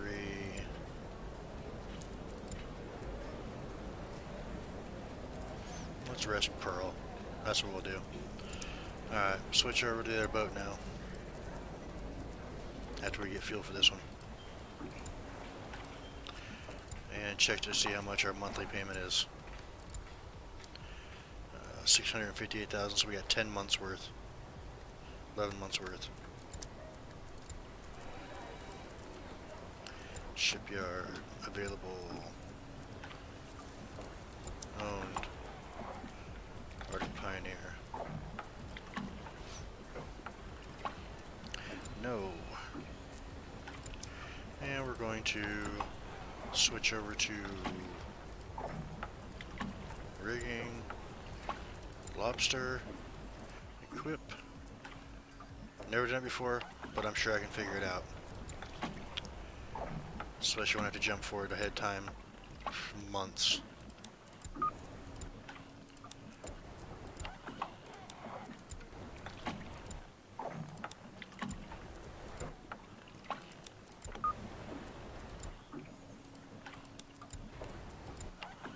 Let's rest Pearl. That's what we'll do. Alright, switch over to their boat now. After we get fuel for this one. And check to see how much our monthly payment is. 658,000, so we got 10 months worth. 11 months worth. Shipyard available. Owned. Arctic Pioneer. No. And we're going to switch over to rigging, lobster, equip. Never done it before, but I'm sure I can figure it out. Especially when I have to jump forward ahead time for months.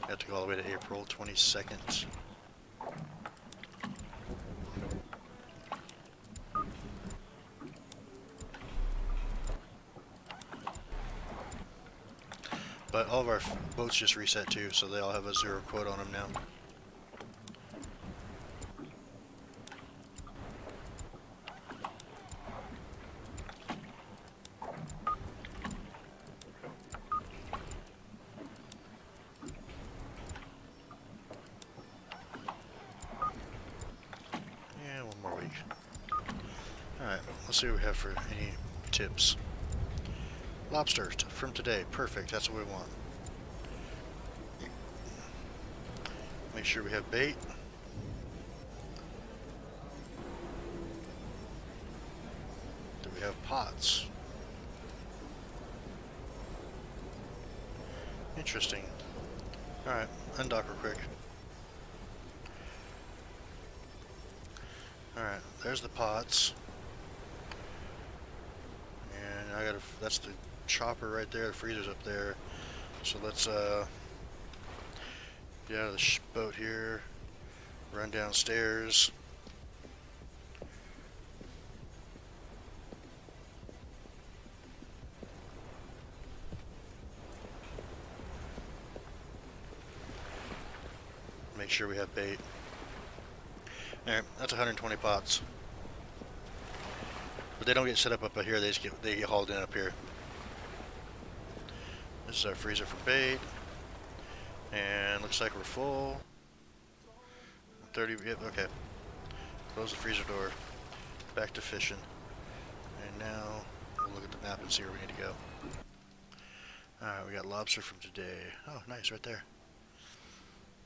I have to go all the way to April 22nd. But all of our boats just reset too, so they all have a 0 quote on them now. Yeah, one more week. Alright, let's see what we have for any tips. Lobster from today, perfect, that's what we want. Make sure we have bait. Do we have pots? Interesting. Alright, undock real quick. Alright, there's the pots. And I gotta, that's the chopper right there, the freezer's up there. So let's get out of the boat here, run downstairs. Make sure we have bait. Alright, that's 120 pots. But they don't get set up here, they get hauled in up here. This is our freezer for bait. And looks like we're full. 30, yep, okay. Close the freezer door. Back to fishing. And now we'll look at the map and see where we need to go. Alright, we got lobster from today. Oh, nice, right there.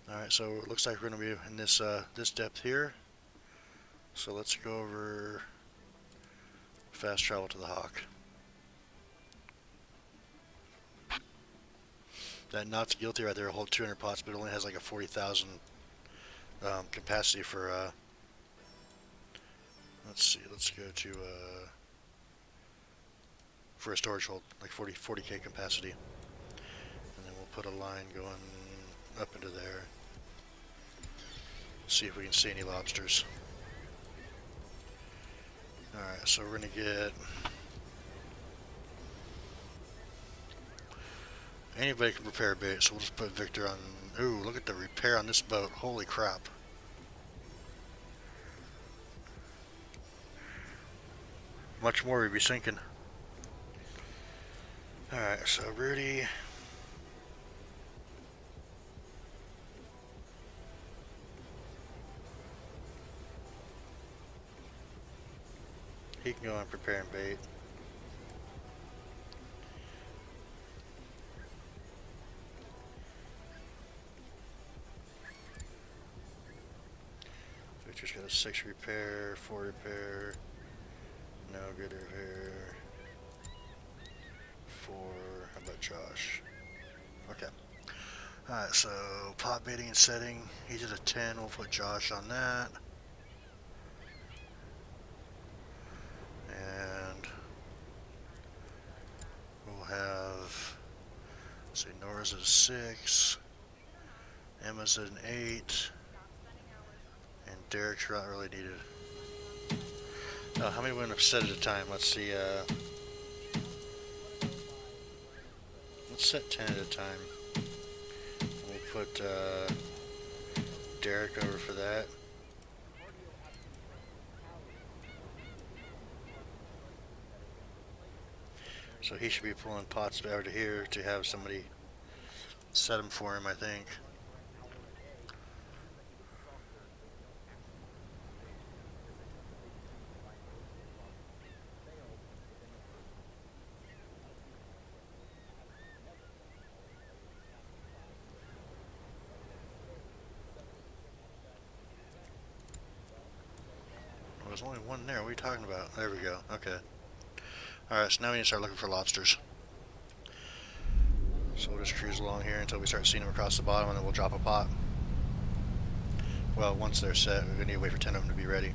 Alright, so it looks like we're going to be in this this depth here. So let's go over fast travel to the Hawk. That Knot's Guilty right there will hold 200 pots, but it only has like a 40,000 capacity for, let's see, let's go to, for a storage hold, like 40K capacity. And then put a line going up into there. See if we can see any lobsters. Alright, so we're gonna get anybody can repair bait, so we'll just put Victor on. Ooh, look at the repair on this boat. Holy crap. Much more we'd be sinking. Alright, so Rudy. He can go on preparing bait. Victor's got a 6 repair, 4 repair, no good repair, 4, how about Josh? Okay. Alright, so pot baiting and setting, he's at a 10, we'll put Josh on that. And we'll have, let's see, Nora's at a 6, Emma's at an 8, and Derek's not really needed. Oh, how many women have set at a time? Let's see, let's set 10 at a time. We'll put Derek over for that. So he should be pulling pots over to here to have somebody set them for him, I think. Well, there's only one there. What are you talking about? There we go. Okay. Alright, so now we need to start looking for lobsters. So we'll just cruise along here until we start seeing them across the bottom, and then we'll drop a pot. Well, once they're set, we're going to need to wait for 10 of them to be ready.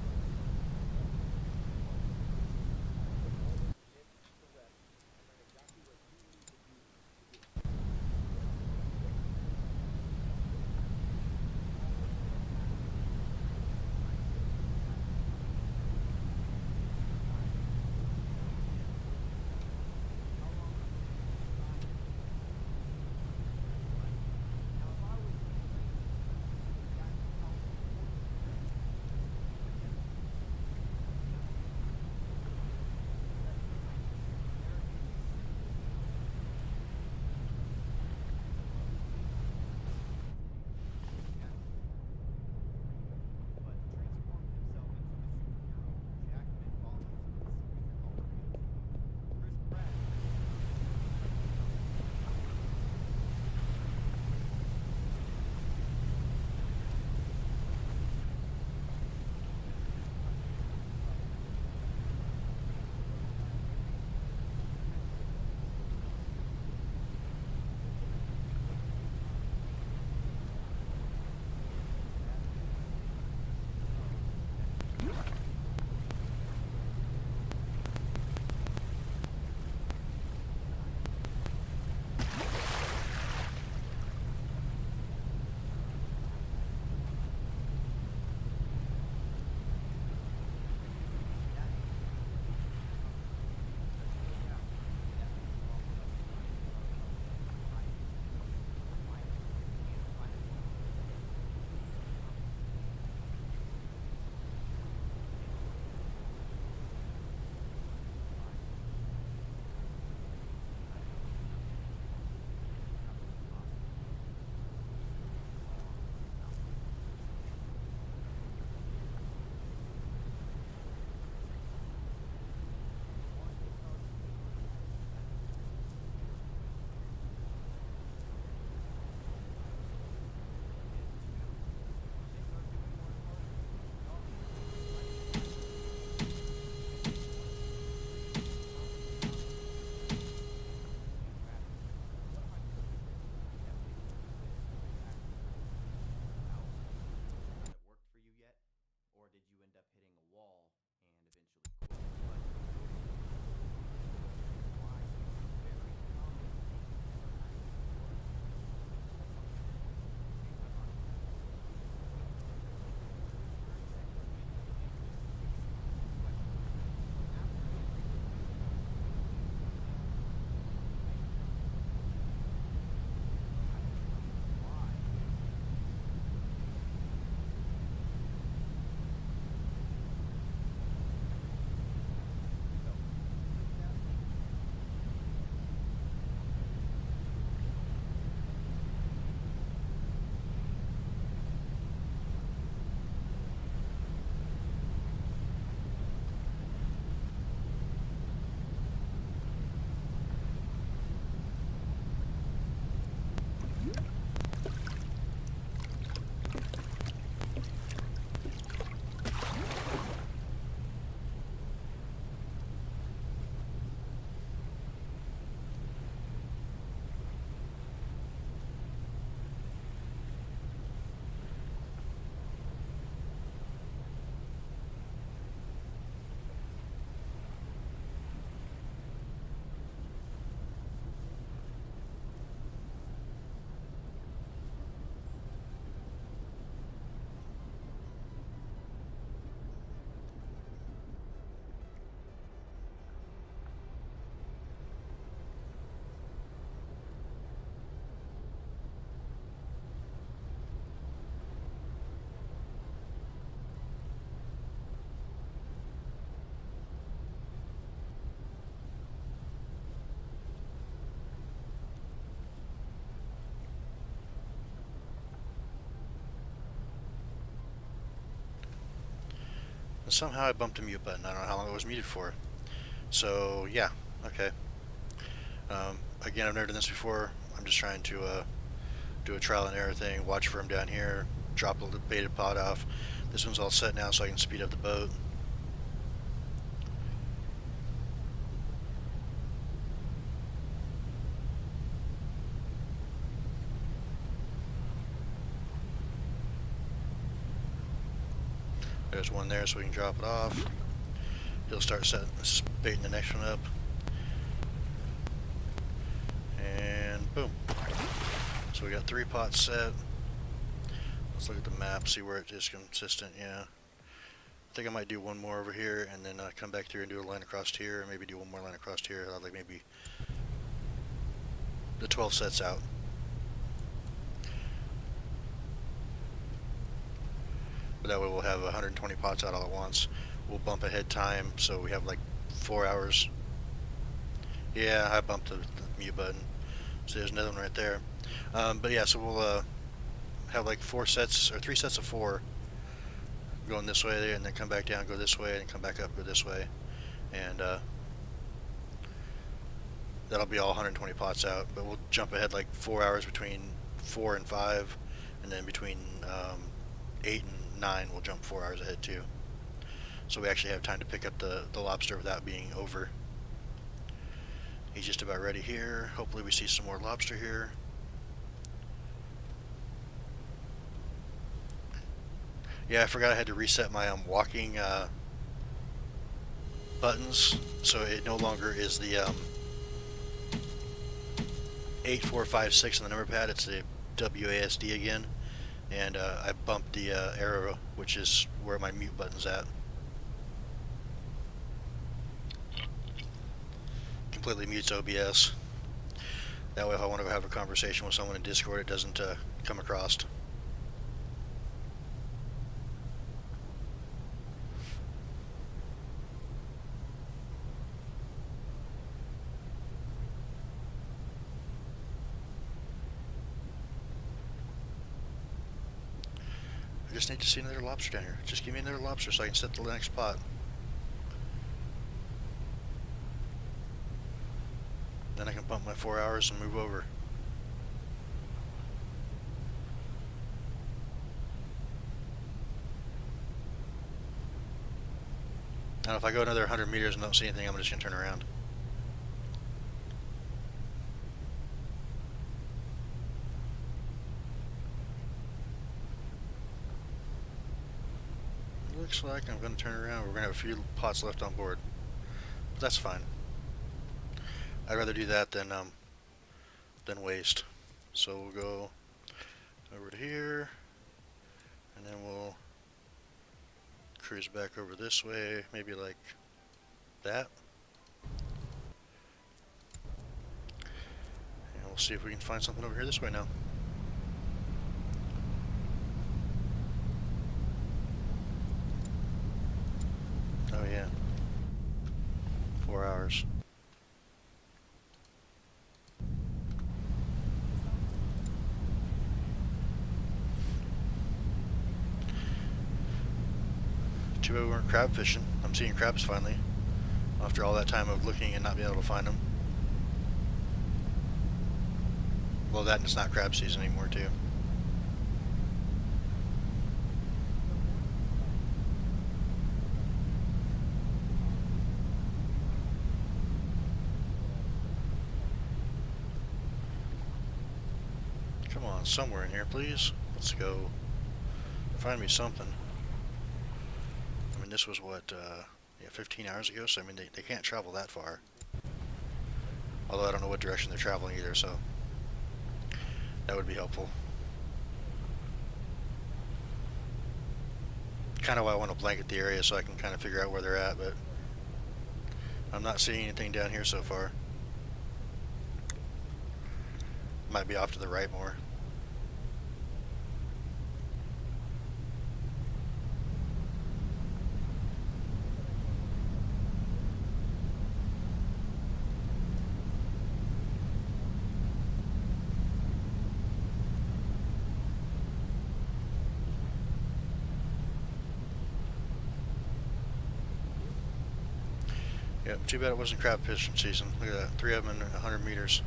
And somehow I bumped a mute button. I don't know how long it was muted for. So yeah, okay. Again, I've never done this before. I'm just trying to do a trial and error thing, watch for him down here, drop the baited pod off. This one's all set now so I can speed up the boat. There's one there so we can drop it off. He'll start baiting the next one up. And boom. So we got 3 pots set. Let's look at the map, see where it is consistent. Yeah. I think I might do one more over here and then come back through and do a line across here, and maybe do one more line across here. I'll like maybe the 12 sets out. But that way we'll have 120 pots out all at once. We'll bump ahead time so we have like 4 hours. Yeah, I bumped the mute button. So there's another one right there. But yeah, so we'll have like 4 sets or 3 sets of 4 going this way there, and then come back down, go this way, and come back up, go this way, and that'll be all 120 pots out. But we'll jump ahead like 4 hours between 4 and 5, and then between 8 and 9 we'll jump 4 hours ahead too. So we actually have time to pick up the lobster without being over. He's just about ready here. Hopefully we see some more lobster here. Yeah, I forgot I had to reset my walking buttons, so it no longer is the 8456 on the number pad. It's the WASD again, and I bumped the arrow, which is where my mute button's at. Completely mutes OBS. That way, if I want to go have a conversation with someone in Discord, it doesn't come across. I just need to see another lobster down here. Just give me another lobster so I can set the next pot. Then I can pump my 4 hours and move over. Now if I go another 100 meters and don't see anything, I'm just going to turn around. Looks like I'm going to turn around. We're going to have a few pots left on board. But that's fine. I'd rather do that than waste. So we'll go over to here, and then we'll cruise back over this way, maybe like that. And we'll see if we can find something over here this way now. Oh yeah. 4 hours. Too bad we weren't crab fishing. I'm seeing crabs finally, after all that time of looking and not being able to find them. Well, that and it's not crab season anymore too. Come on, somewhere in here, please. Let's go. Find me something. I mean, this was what, yeah, 15 hours ago, so I mean, they can't travel that far. Although I don't know what direction they're traveling either, so that would be helpful. Kind of why I want to blanket the area so I can kind of figure out where they're at, but I'm not seeing anything down here so far. Might be off to the right more. Yep, too bad it wasn't crab fishing season. Look at that, 3 of them in 100 meters.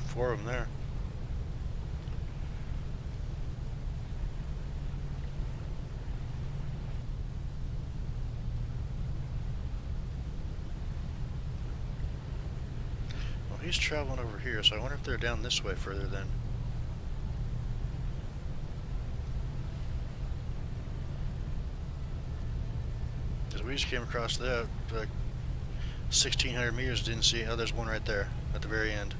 Four of them there. Well, he's traveling over here, so I wonder if they're down this way further then. Because we just came across that, like 1,600 meters, didn't see. Oh, there's one right there at the very end.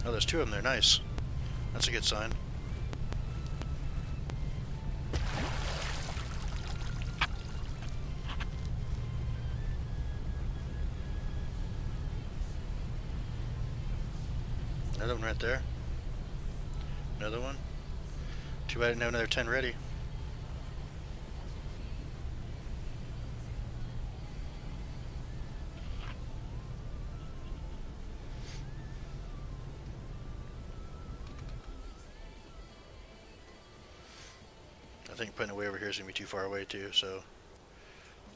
Oh, there's 2 of them there. Nice. That's a good sign. Another one right there. Another one. Too bad I didn't have another 10 ready. I think putting it way over here is going to be too far away too, so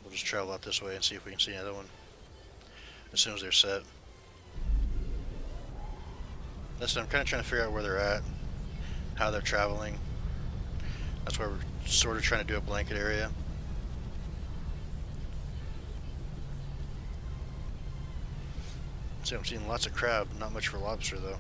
we'll just travel out this way and see if we can see another one as soon as they're set. Listen, I'm kind of trying to figure out where they're at, how they're traveling. That's why we're sort of trying to do a blanket area. See, I'm seeing lots of crab, not much for lobster though.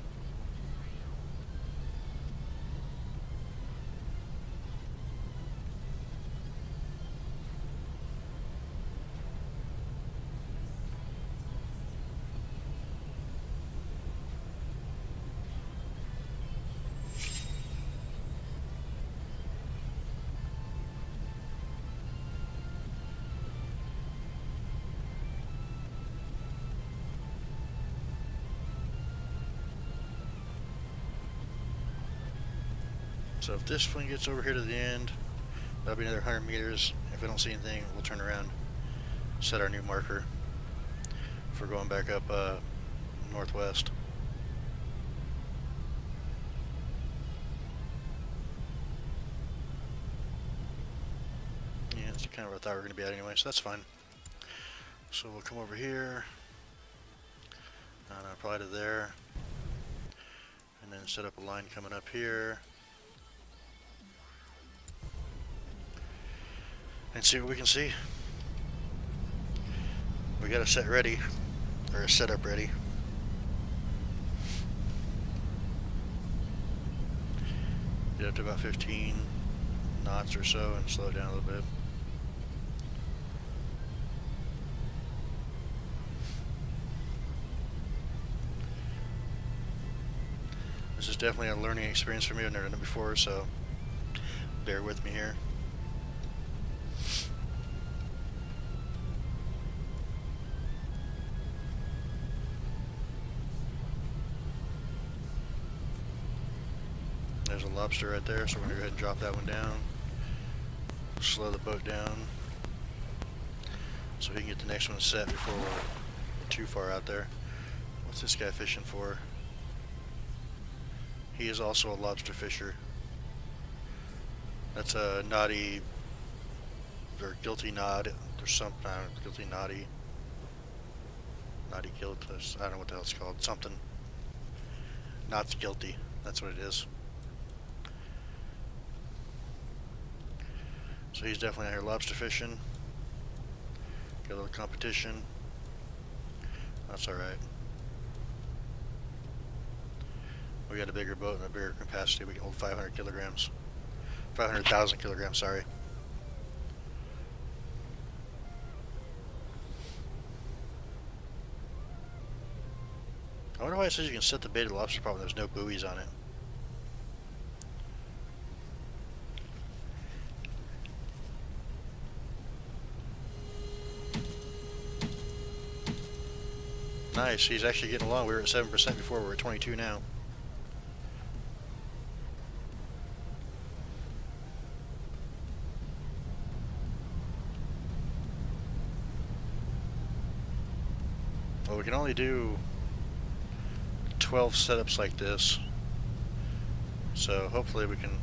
So if this one gets over here to the end, that'll be another 100 meters. If we don't see anything, we'll turn around, set our new marker for going back up northwest. Yeah, that's kind of where I thought we were going to be at anyway, so that's fine. So we'll come over here, and apply to there, and then set up a line coming up here. And see what we can see. We got a set ready, or a setup ready. Get up to about 15 knots or so and slow it down a little bit. This is definitely a learning experience for me. I've never done it before, so bear with me here. There's a lobster right there, so we're going to go ahead and drop that one down. Slow the boat down so we can get the next one set before we're too far out there. What's this guy fishing for? He is also a lobster fisher. That's a naughty, or guilty nod, or something, guilty naughty. Naughty guilt, I don't know what the hell it's called, something. Not guilty, that's what it is. So he's definitely out here lobster fishing. Got a little competition. That's alright. We got a bigger boat and a bigger capacity. We can hold 500 kilograms. 500,000 kilograms, sorry. I wonder why it says you can set the bait of the lobster pot when there's no buoys on it. Nice, he's actually getting along. We were at 7% before, we're at 22 now. But we can only do 12 setups like this. So hopefully we can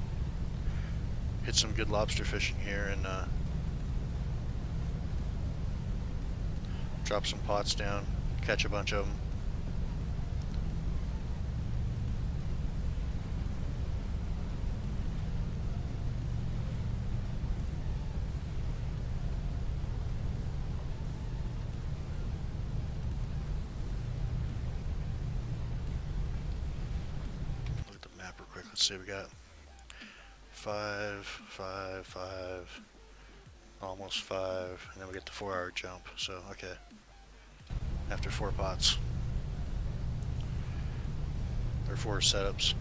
hit some good lobster fishing here and drop some pots down, catch a bunch of them. Look at the map real quick. Let's see, we got 5, 5, 5, almost 5, and then we get the 4-hour jump. So, okay. After 4 pots. Or 4 setups.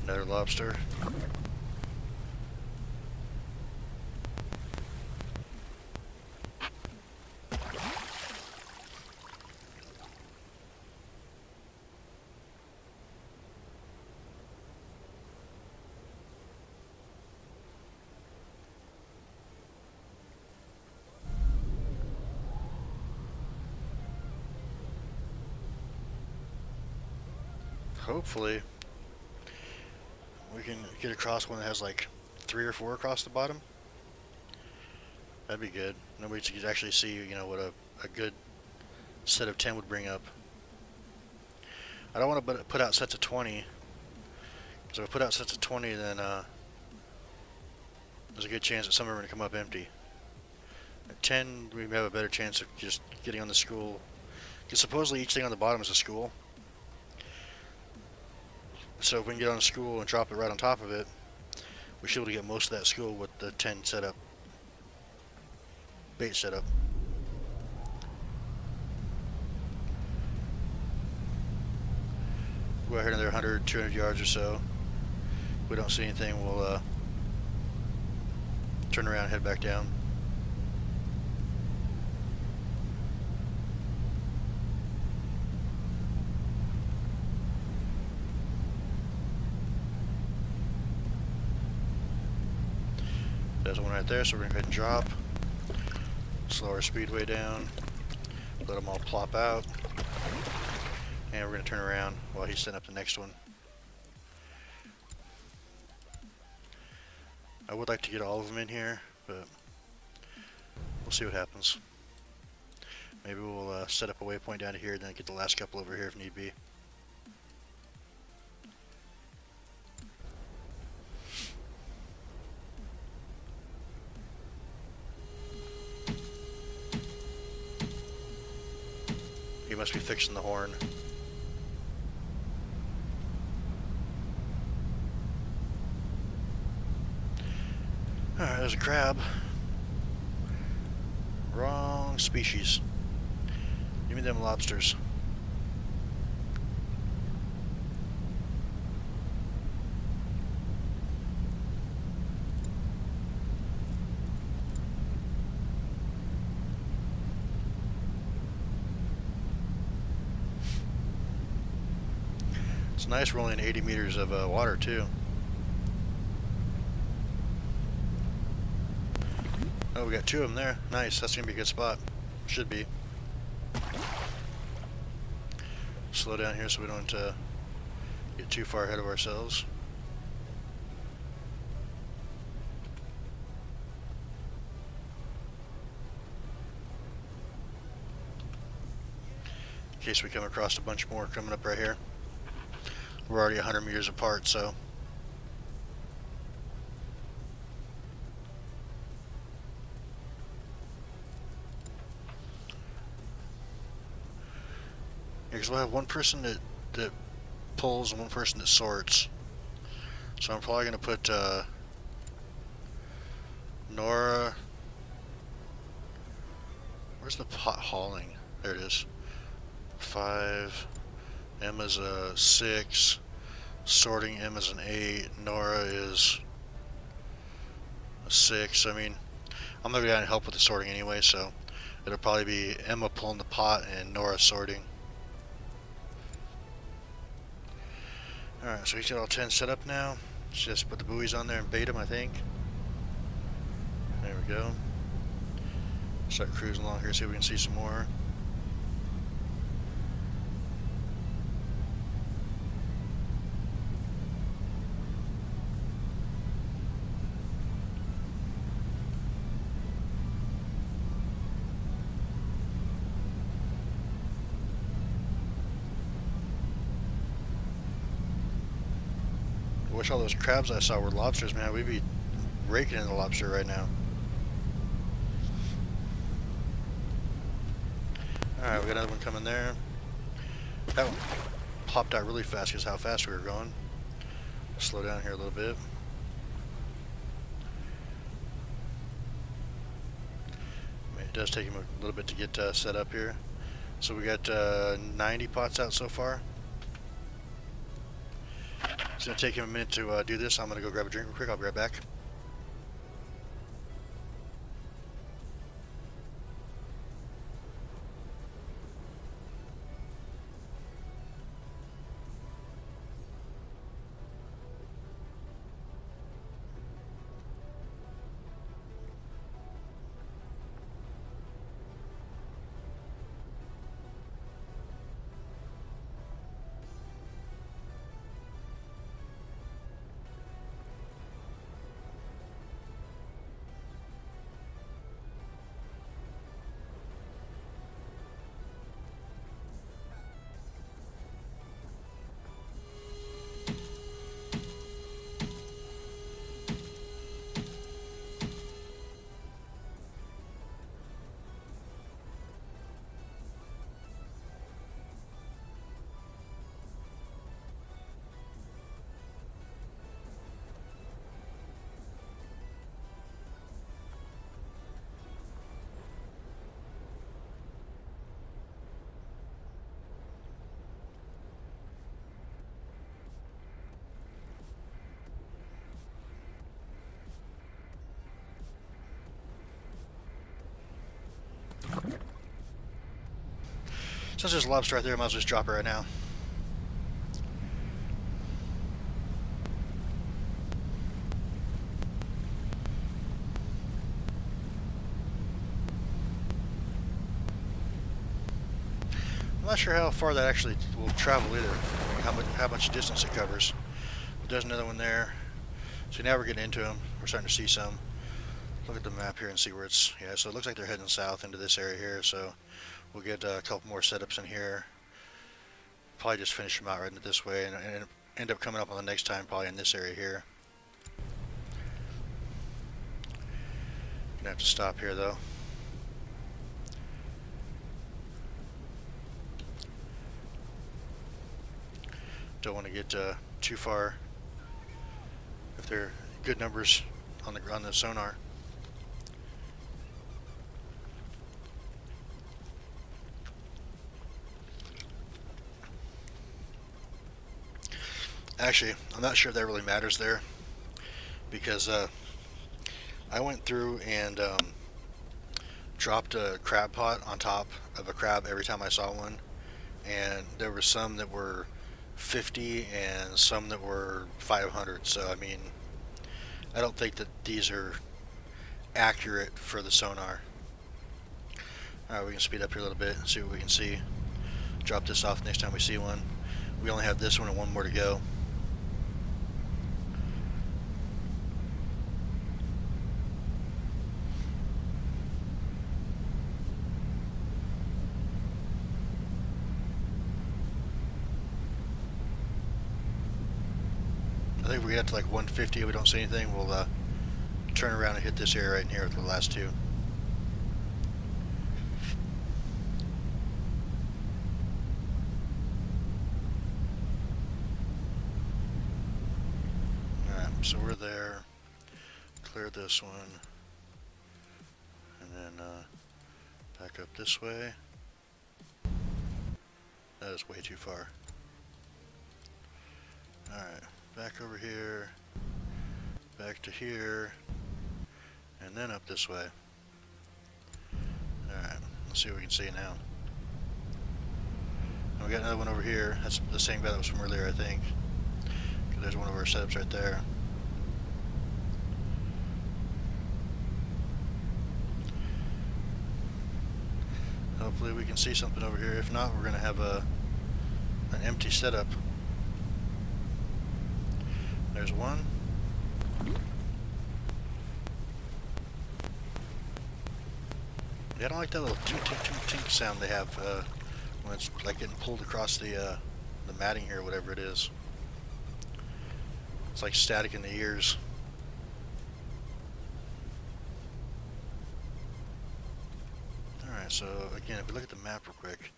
Another lobster. Hopefully we can get across one that has like 3 or 4 across the bottom. That'd be good. Nobody could actually see, you know, what a good set of 10 would bring up. I don't want to put out sets of 20, because if I put out sets of 20, then there's a good chance that some are going to come up empty. At 10, we have a better chance of just getting on the school, because supposedly each thing on the bottom is a school. So if we can get on a school and drop it right on top of it, we should be able to get most of that school with the 10 setup, bait setup. Go ahead another 100, 200 yards or so. If we don't see anything, we'll turn around and head back down. There's one right there, so we're going to go ahead and drop. Slow our speed way down. Let them all plop out. And we're going to turn around while he's setting up the next one. I would like to get all of them in here, but we'll see what happens. Maybe we'll set up a waypoint down to here, then get the last couple over here if need be. He must be fixing the horn. Alright, there's a crab. Wrong species. Give me them lobsters. It's nice rolling 80 meters of water too. Oh, we got 2 of them there. Nice, that's gonna be a good spot. Should be. Slow down here so we don't get too far ahead of ourselves. In case we come across a bunch more coming up right here. We're already 100 meters apart, so. Because we'll have one person that pulls and one person that sorts. So I'm probably going to put Nora. Where's the pot hauling? There it is. 5. Emma's a 6. Sorting Emma's an 8. Nora is a 6. I mean, I'm not going to help with the sorting anyway, so it'll probably be Emma pulling the pot and Nora sorting. Alright, so he's got all 10 set up now. Let's just put the buoys on there and bait them, I think. There we go. Start cruising along here, see if we can see some more. I wish all those crabs I saw were lobsters, man. We'd be raking in the lobster right now. Alright, we got another one coming there. That one popped out really fast because how fast we were going. Slow down here a little bit. I mean, it does take him a little bit to get set up here. So we got 90 pots out so far. It's going to take him a minute to do this. I'm going to go grab a drink real quick. I'll be right back. Since there's a lobster right there, I might as well just drop it right now. I'm not sure how far that actually will travel either, how much distance it covers. But there's another one there. So now we're getting into them. We're starting to see some. Look at the map here and see where it's, yeah, so it looks like they're heading south into this area here, so we'll get a couple more setups in here. Probably just finish them out right into this way and end up coming up on the next time probably in this area here. Gonna have to stop here though. Don't want to get too far if they're good numbers on the sonar. Actually, I'm not sure if that really matters there, because I went through and dropped a crab pot on top of a crab every time I saw one, and there were some that were 50 and some that were 500, so I mean, I don't think that these are accurate for the sonar. Alright, we can speed up here a little bit and see what we can see. Drop this off next time we see one. We only have this one and one more to go. I think if we get to like 150 and we don't see anything, we'll turn around and hit this area right in here with the last two. Alright, so we're there. Clear this one. And then back up this way. That is way too far. Alright. Back over here, back to here, and then up this way. Alright, let's see what we can see now. And we got another one over here. That's the same guy that was from earlier, I think. There's one of our setups right there. Hopefully we can see something over here. If not, we're going to have an empty setup. There's one. Yeah, I don't like that little tink tink tink tink sound they have when it's like getting pulled across the matting here, whatever it is. It's like static in the ears. Alright, so again, if we look at the map real quick,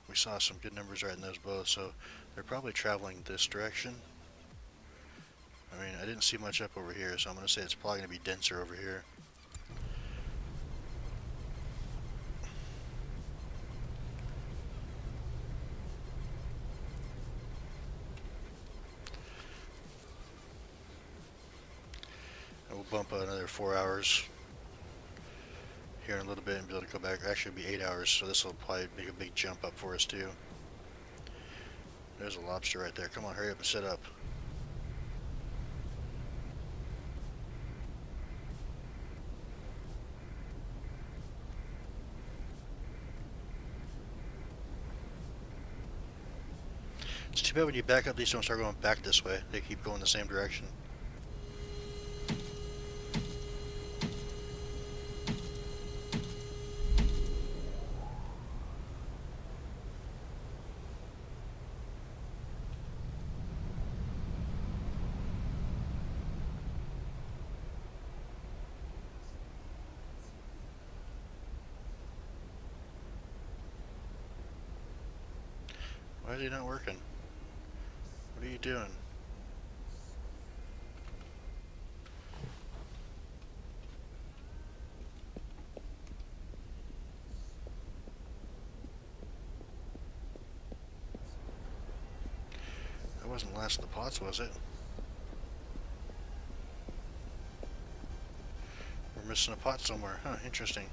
we saw some good numbers right in those both, so they're probably traveling this direction. I mean, I didn't see much up over here, so I'm going to say it's probably going to be denser over here. And we'll bump another 4 hours here in a little bit and be able to go back. Actually, it'll be 8 hours, so this will probably make a big jump up for us too. There's a lobster right there. Come on, hurry up and set up. It's too bad when you back up, these don't start going back this way. They keep going the same direction. Why is he not working? What are you doing? That wasn't the last of the pots, was it? We're missing a pot somewhere. Huh, interesting.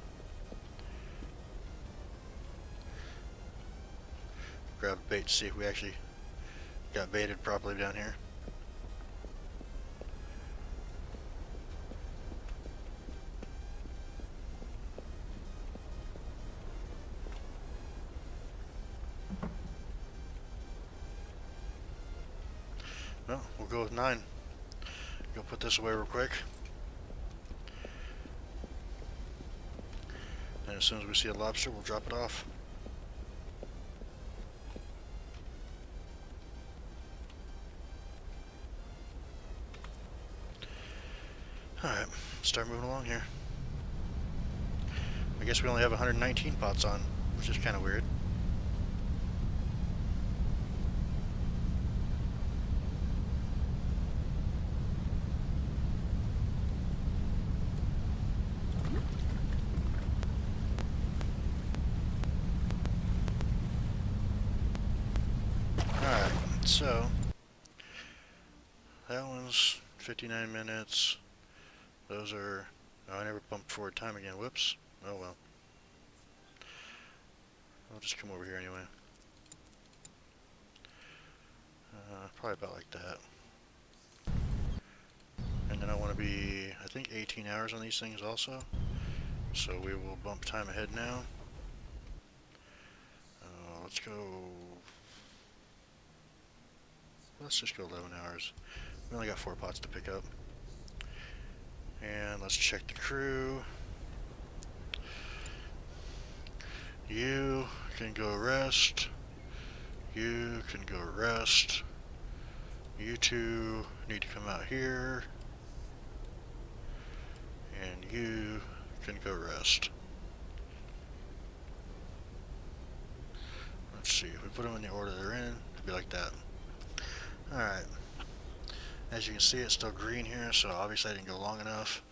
Grab a bait to see if we actually got baited properly down here. No, we'll go with 9. Go put this away real quick. And as soon as we see a lobster, we'll drop it off. Alright, start moving along here. I guess we only have 119 pots on, which is kind of weird. Alright, so that one's 59 minutes. Those are... Oh, I never bumped forward time again. Whoops. Oh well. I'll just come over here anyway. Probably about like that. And then I want to be, I think, 18 hours on these things also. So we will bump time ahead now. Let's go... Let's just go 11 hours. We only got 4 pots to pick up. And let's check the crew. You can go rest. You can go rest. You two need to come out here. And you can go rest. Let's see, if we put them in the order they're in, it'll be like that. Alright. As you can see, it's still green here, so obviously I didn't go long enough.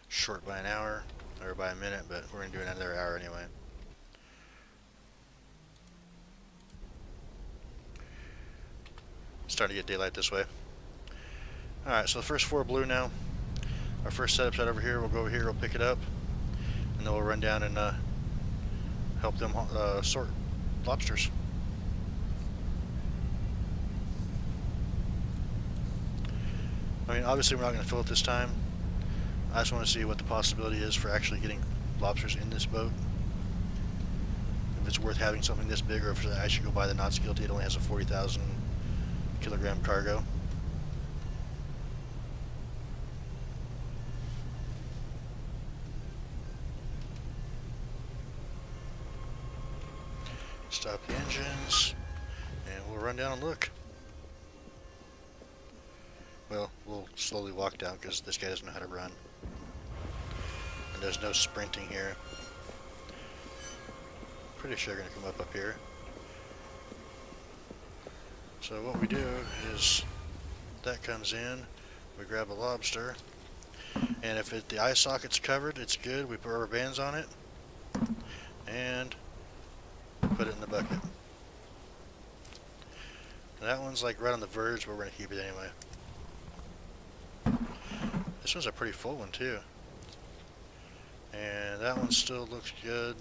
Short by an hour, or by a minute, but we're going to do another hour anyway. Starting to get daylight this way. Alright, so the first 4 blue now. Our first setup's out over here. We'll go over here, we'll pick it up, and then we'll run down and help them sort lobsters. I mean, obviously we're not going to fill it this time. I just want to see what the possibility is for actually getting lobsters in this boat. If it's worth having something this big, or if I should go buy the Not Guilty. It only has a 40,000 kilogram cargo. Stop the engines, and we'll run down and look. Well, we'll slowly walk down because this guy doesn't know how to run. And there's no sprinting here. Pretty sure they're going to come up here. So what we do is, that comes in, we grab a lobster, and if the eye socket's covered, it's good. We put rubber bands on it, and put it in the bucket. And that one's like right on the verge, but we're going to keep it anyway. This one's a pretty full one too. And that one still looks good.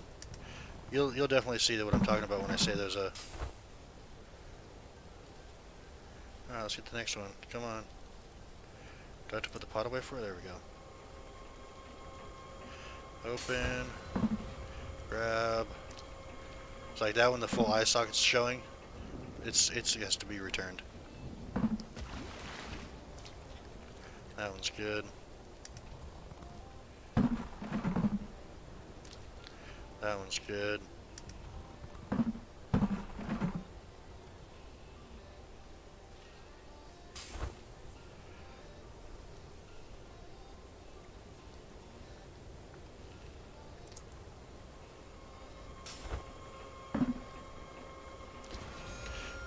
You'll definitely see what I'm talking about when I say there's a... Alright, let's get the next one. Come on. Do I have to put the pot away for it? There we go. Open. Grab. It's like that one, the full eye socket's showing. It has to be returned. That one's good. That one's good.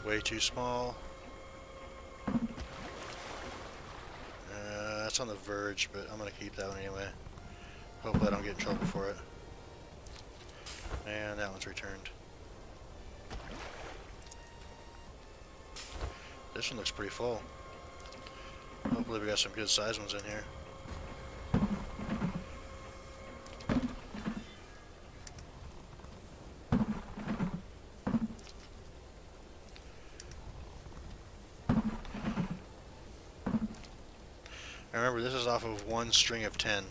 Way too small. That's on the verge, but I'm going to keep that one anyway. Hopefully I don't get in trouble for it. And that one's returned. This one looks pretty full. Hopefully we got some good size ones in here. And remember, this is off of one string of 10.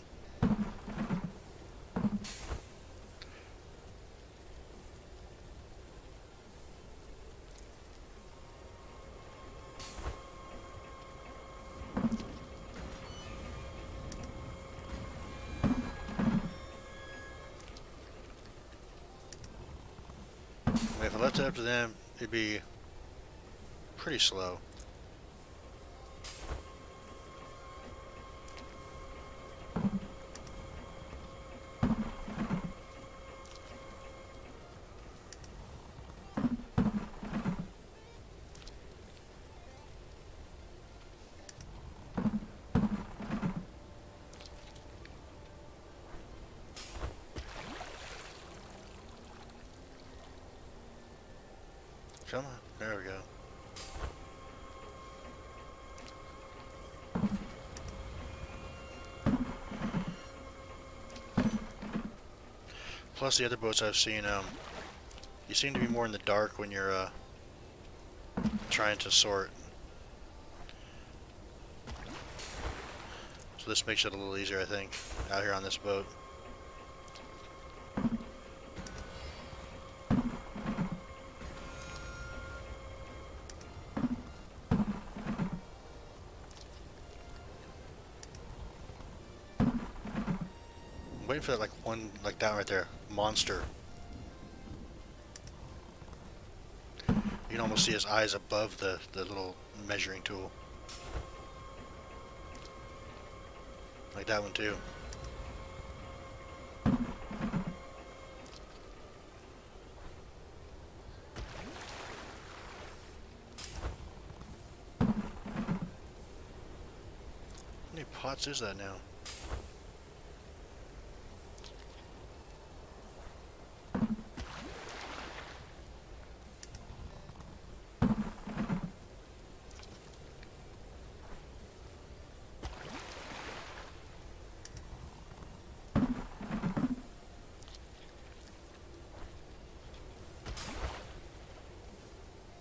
If I left it up to them, it'd be pretty slow. Come on, there we go. Plus the other boats I've seen, you seem to be more in the dark when you're trying to sort. So this makes it a little easier, I think, out here on this boat. I'm waiting for that, like one, like that right there, monster. You can almost see his eyes above the little measuring tool. Like that one too. How many pots is that now?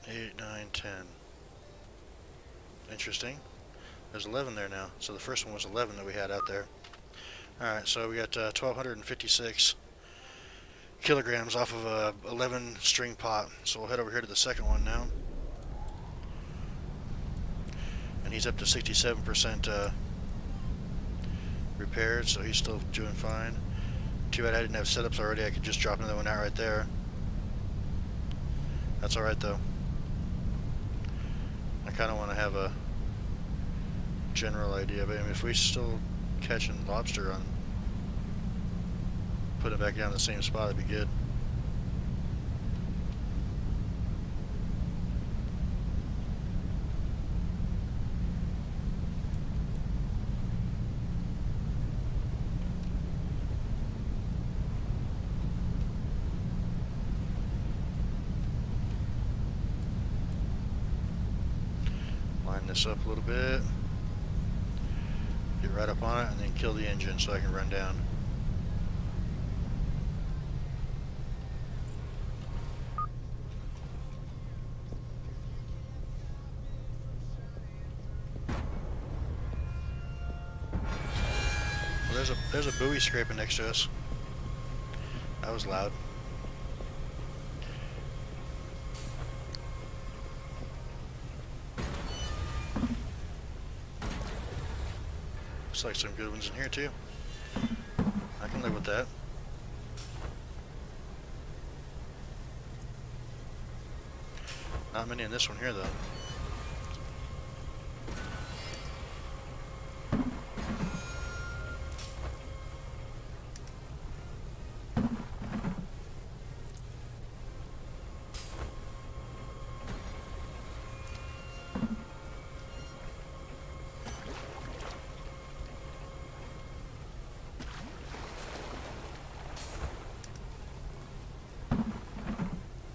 Eight, nine, 10. Interesting. There's 11 there now. So the first one was 11 that we had out there. Alright, so we got 1,256 kilograms off of a 11 string pot. So we'll head over here to the second one now. And he's up to 67% repaired, so he's still doing fine. Too bad I didn't have setups already. I could just drop another one out right there. That's alright though. I kind of want to have a general idea, but I mean, if we still catching lobster on, put it back down in the same spot, it'd be good. Line this up a little bit. Get right up on it and then kill the engine so I can run down. Well, there's a buoy scraping next to us. That was loud. Looks like some good ones in here too. I can live with that. Not many in this one here though.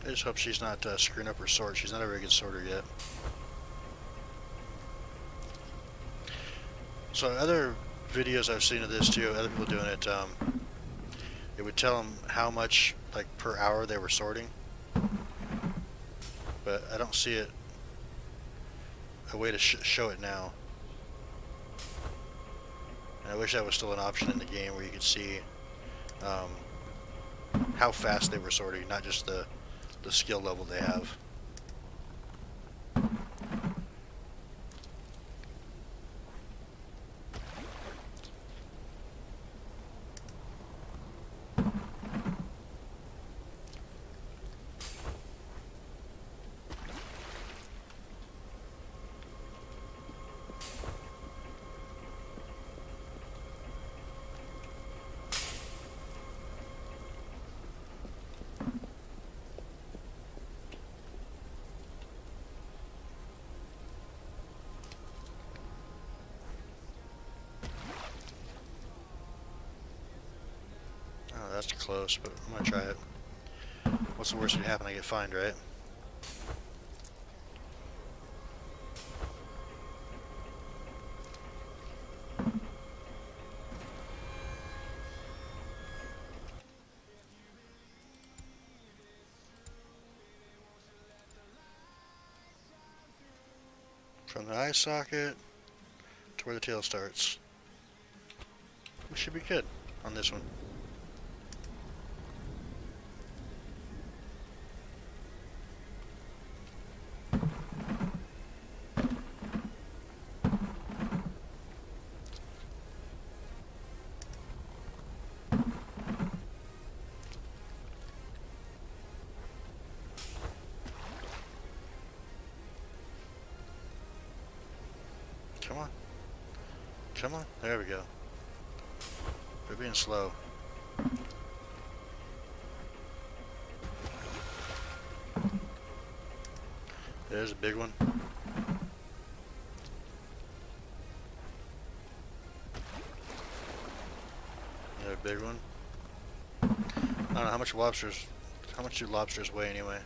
I just hope she's not screwing up her sort. She's not a very good sorter yet. So other videos I've seen of this too, other people doing it, it would tell them how much, like, per hour they were sorting. But I don't see it, a way to show it now. And I wish that was still an option in the game where you could see how fast they were sorting, not just the skill level they have. That's close, but I'm gonna try it. What's the worst that can happen? I get fined, right? From the eye socket to where the tail starts. We should be good on this one. Come on. Come on. There we go. They're being slow. There's a big one. Another big one. I don't know how much do lobsters weigh anyway?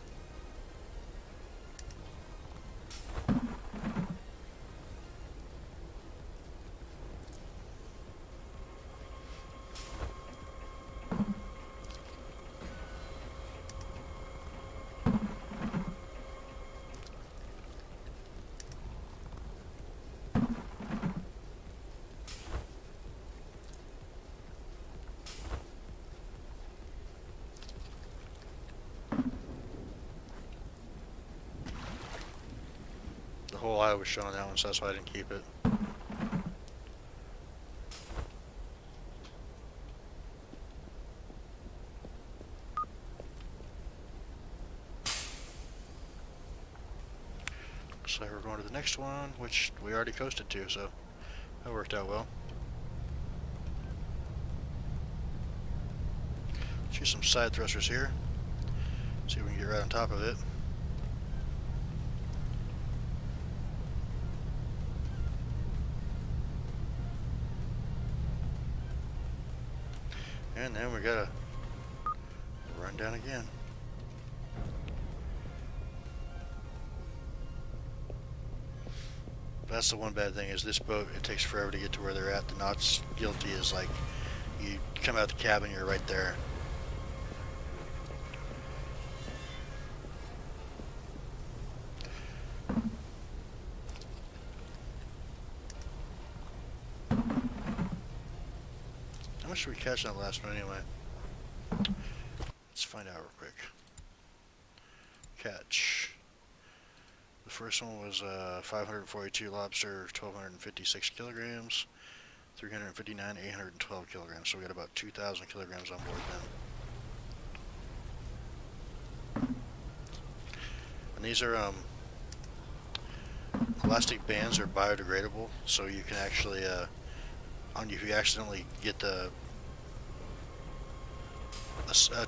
why it was showing that one, so that's why I didn't keep it. So we're going to the next one, which we already coasted to, so that worked out well. Let's use some side thrusters here. See if we can get right on top of it. And then we gotta run down again. That's the one bad thing, is this boat, it takes forever to get to where they're at. The knots guilty is like, you come out the cabin, you're right there. How much did we catch on that last one anyway? Let's find out real quick. Catch. The first one was 542 lobster, 1,256 kilograms, 359, 812 kilograms. So we got about 2,000 kilograms on board then. And these are elastic bands are biodegradable, so you can actually, if you accidentally get the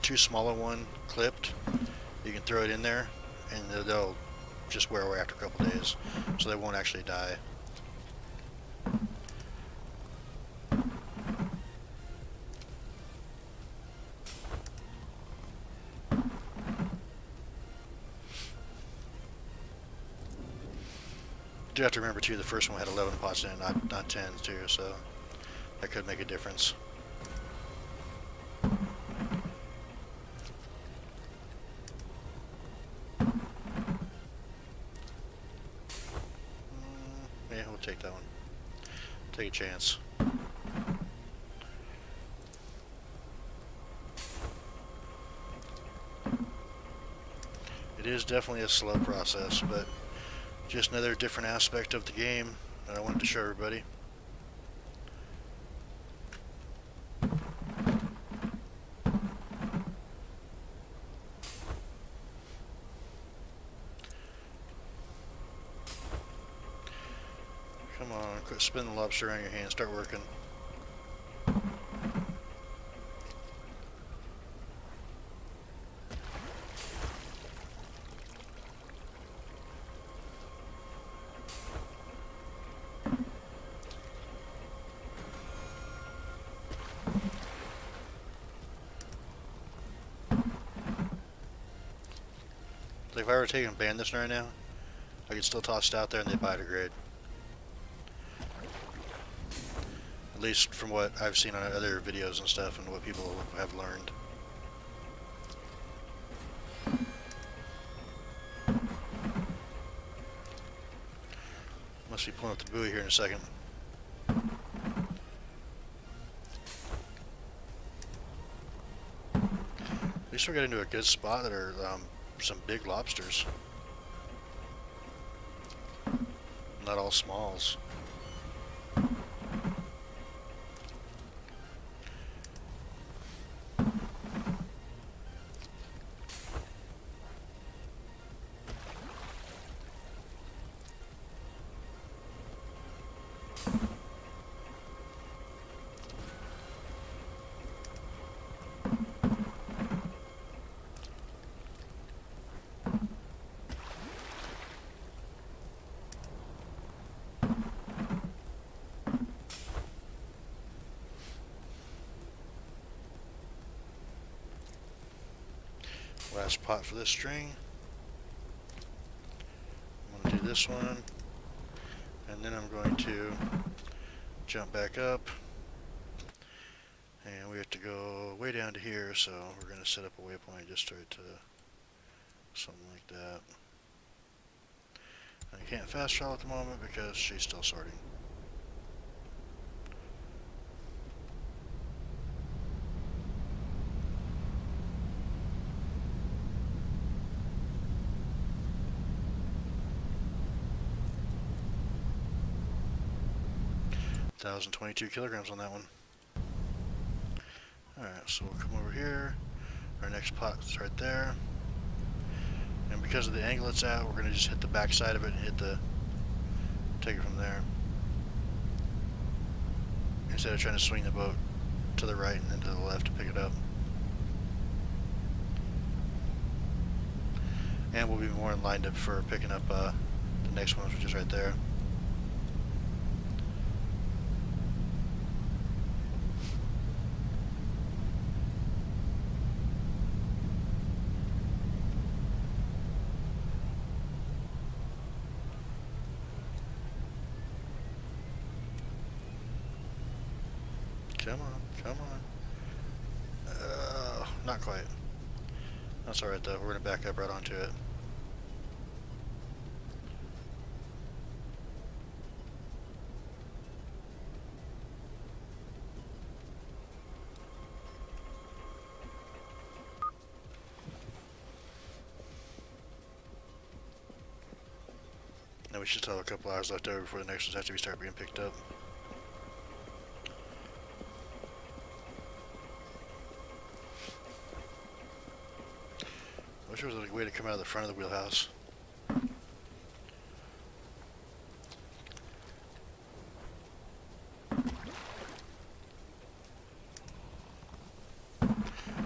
too small a one clipped, you can throw it in there, and they'll just wear away after a couple days, so they won't actually die. Do have to remember too, the first one had 11 pots in it, not 10 too, so that could make a difference. Yeah, we'll take that one. Take a chance. It is definitely a slow process, but just another different aspect of the game that I wanted to show everybody. Come on, quit spinning the lobster around your hand, start working. Like if I were taking and ban this right now, I could still toss it out there and they biodegrade. At least from what I've seen on other videos and stuff and what people have learned. Must be pulling up the buoy here in a second. At least we're getting to a good spot that are some big lobsters. Not all smalls. Last pot for this string. I'm going to do this one, and then I'm going to jump back up, and we have to go way down to here, so we're going to set up a waypoint just right to something like that. I can't fast travel at the moment because she's still sorting. 1,022 kilograms on that one. Alright, so we'll come over here. Our next pot's right there. And because of the angle it's at, we're going to just hit the back side of it and take it from there. Instead of trying to swing the boat to the right and then to the left to pick it up. And we'll be more in line for picking up the next one, which is right there. Come on, come on. Not quite. That's alright though, we're going to back up right onto it. Now we should still have a couple hours left over before the next ones have to start being picked up. I wish there was a way to come out of the front of the wheelhouse.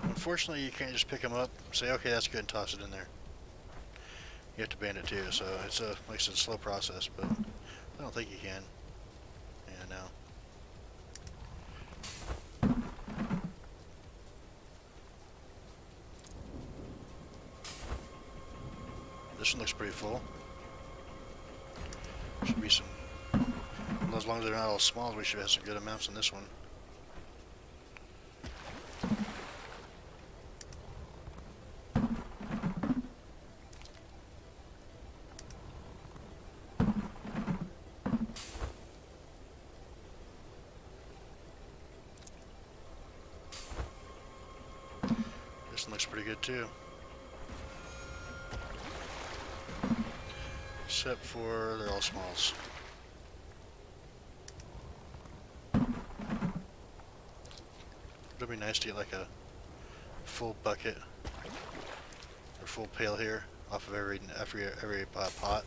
Unfortunately, you can't just pick them up, say, okay, that's good, and toss it in there. You have to band it too, so it's a, like I said, slow process, but I don't think you can. Yeah, no. This one looks pretty full. Should be some, as long as they're not all small, we should have some good amounts in this one. This one looks pretty good too. Except for they're all smalls. It'd be nice to get like a full bucket or full pail here off of every pot.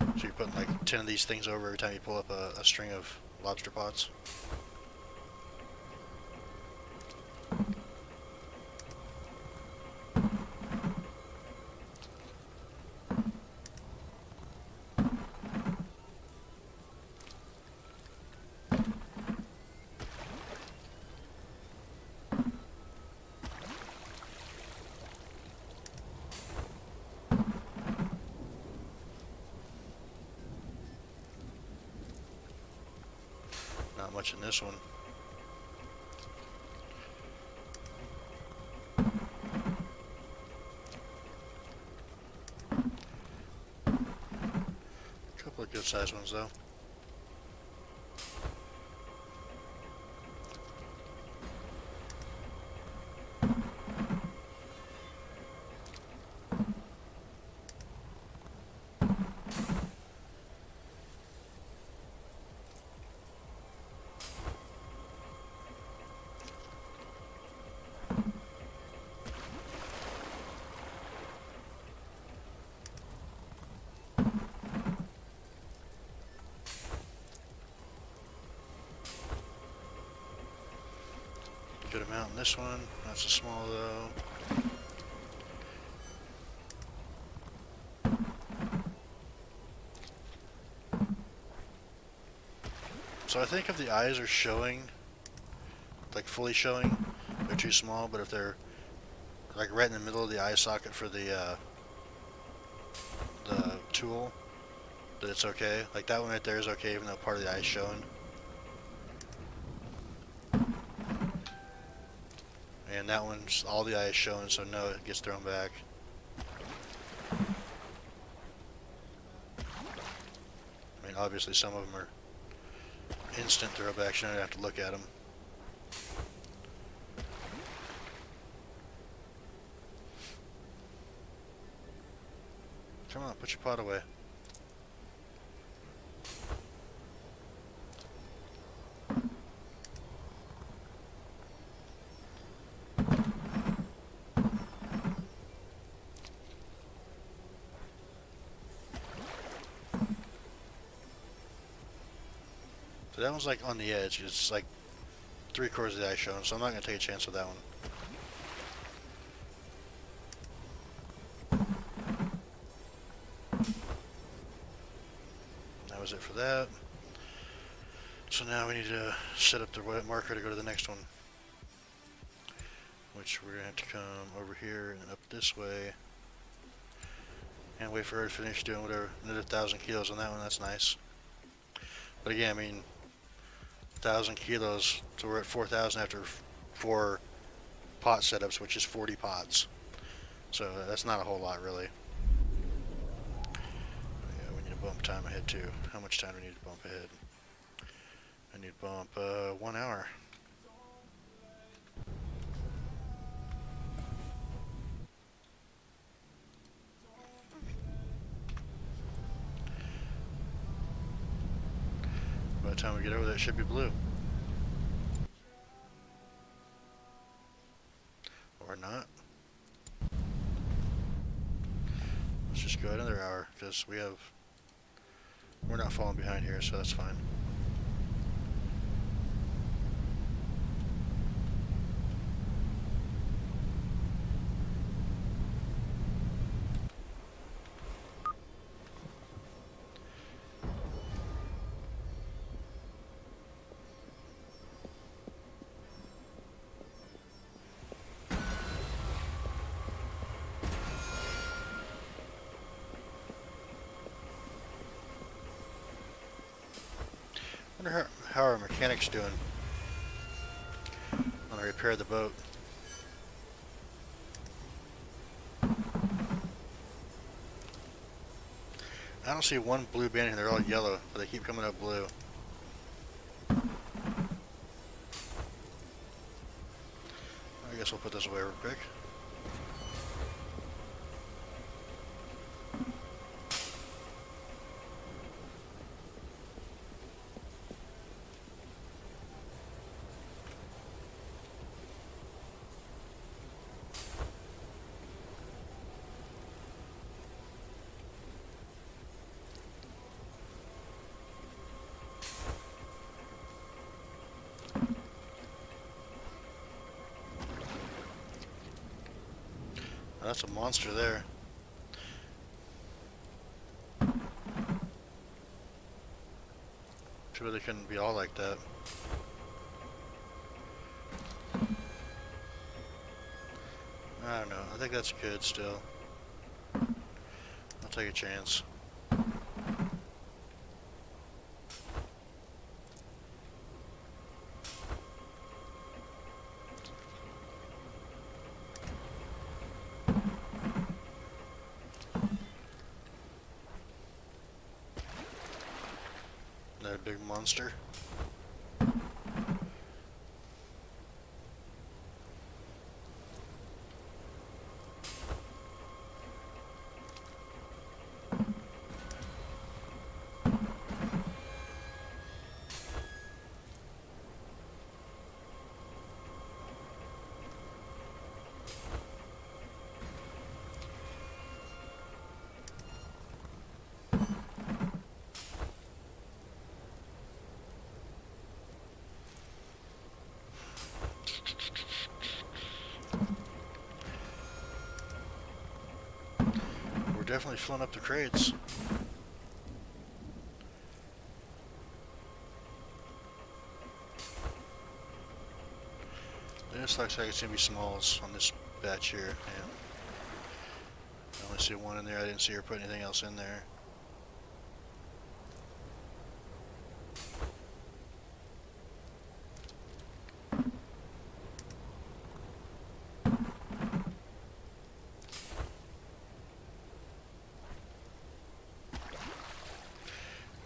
So you're putting like 10 of these things over every time you pull up a string of lobster pots. Not much in this one. A couple of good sized ones though. Good amount in this one. That's a small though. So I think if the eyes are showing, like fully showing, they're too small, but if they're like right in the middle of the eye socket for the tool, that it's okay. Like that one right there is okay even though part of the eye is showing. And that one's all the eye is showing, so no, it gets thrown back. I mean, obviously some of them are instant throwbacks, you don't have to look at them. Come on, put your pot away. So that one's like on the edge. It's like 3/4 of the ice shown, so I'm not going to take a chance with that one. That was it for that. So now we need to set up the marker to go to the next one, which we're going to have to come over here and up this way and wait for her to finish doing whatever. Another 1,000 kilos on that one. That's nice. But again, I mean, 1,000 kilos, so we're at 4,000 after 4 pot setups, which is 40 pots. So that's not a whole lot, really. Yeah, we need to bump time ahead too. How much time do we need to bump ahead? I need to bump 1 hour. By the time we get over there, it should be blue. Or not. Let's just go another hour, because we're not falling behind here, so that's fine. I wonder how our mechanics doing on the repair of the boat. I don't see one blue band here. They're all yellow, but they keep coming up blue. I guess we'll put this away real quick. That's a monster there. Too bad they couldn't be all like that. I don't know. I think that's good still. I'll take a chance. Another big monster. Definitely filling up the crates. This looks like it's gonna be smalls on this batch here. Yeah. I only see one in there. I didn't see her put anything else in there.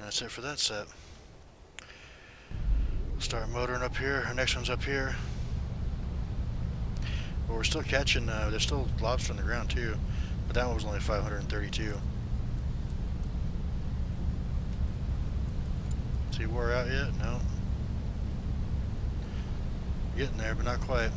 That's it for that set. Start motoring up here. Our next one's up here. But we're still catching, there's still lobster on the ground too. But that one was only 532. Is he wore out yet? No. Getting there, but not quite.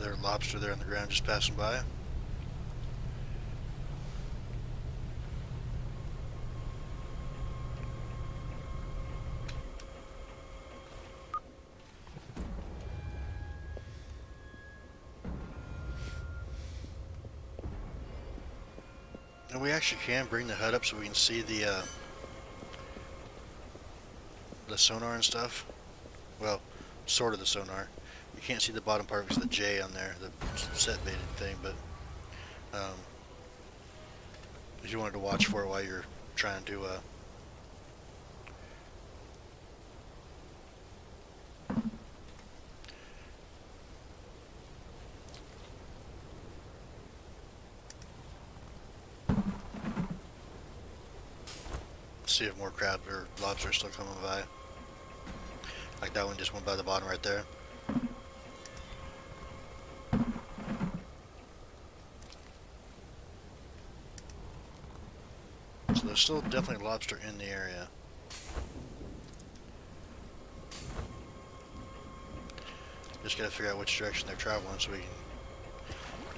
Another lobster there on the ground just passing by. And we actually can bring the HUD up so we can see the sonar and stuff. Well, sort of the sonar. You can't see the bottom part because of the J on there, the set baited thing, but if you wanted to watch for it while you're trying to see if more crab or lobster are still coming by. Like that one just went by the bottom right there. So there's still definitely lobster in the area. Just gotta figure out which direction they're traveling so we can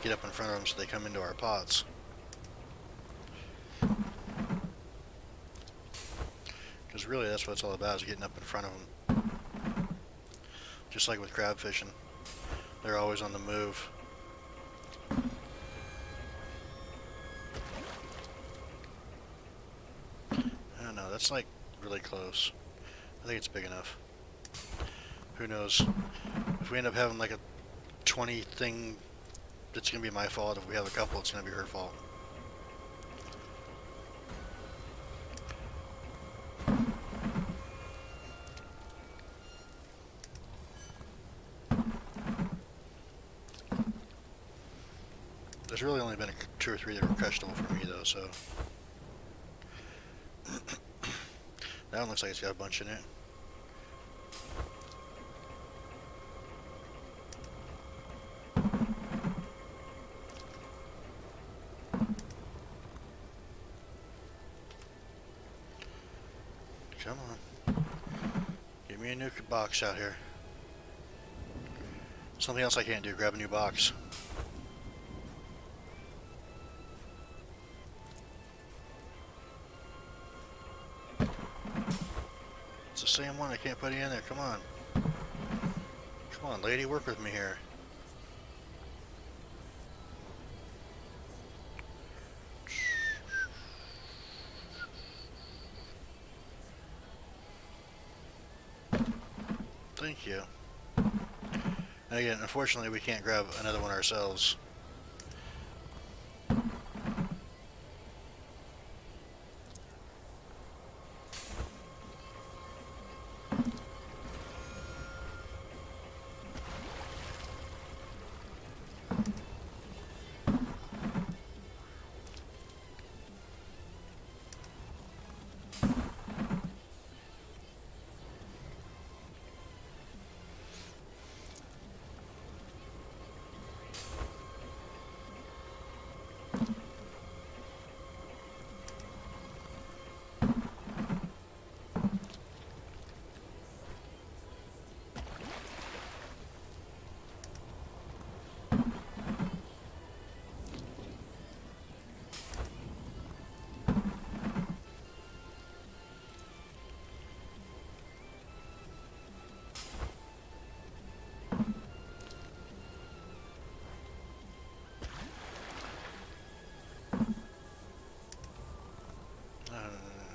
get up in front of them so they come into our pots. Because really that's what it's all about, is getting up in front of them. Just like with crab fishing. They're always on the move. I don't know, that's like really close. I think it's big enough. Who knows? If we end up having like a 20 thing, it's going to be my fault. If we have a couple, it's going to be her fault. There's really only been 2 or 3 that were questionable for me though, so. That one looks like it's got a bunch in it. Come on. Give me a new box out here. Something else I can't do, grab a new box. It's the same one, I can't put it in there, come on. Come on, lady, work with me here. Thank you. And again, unfortunately, we can't grab another one ourselves.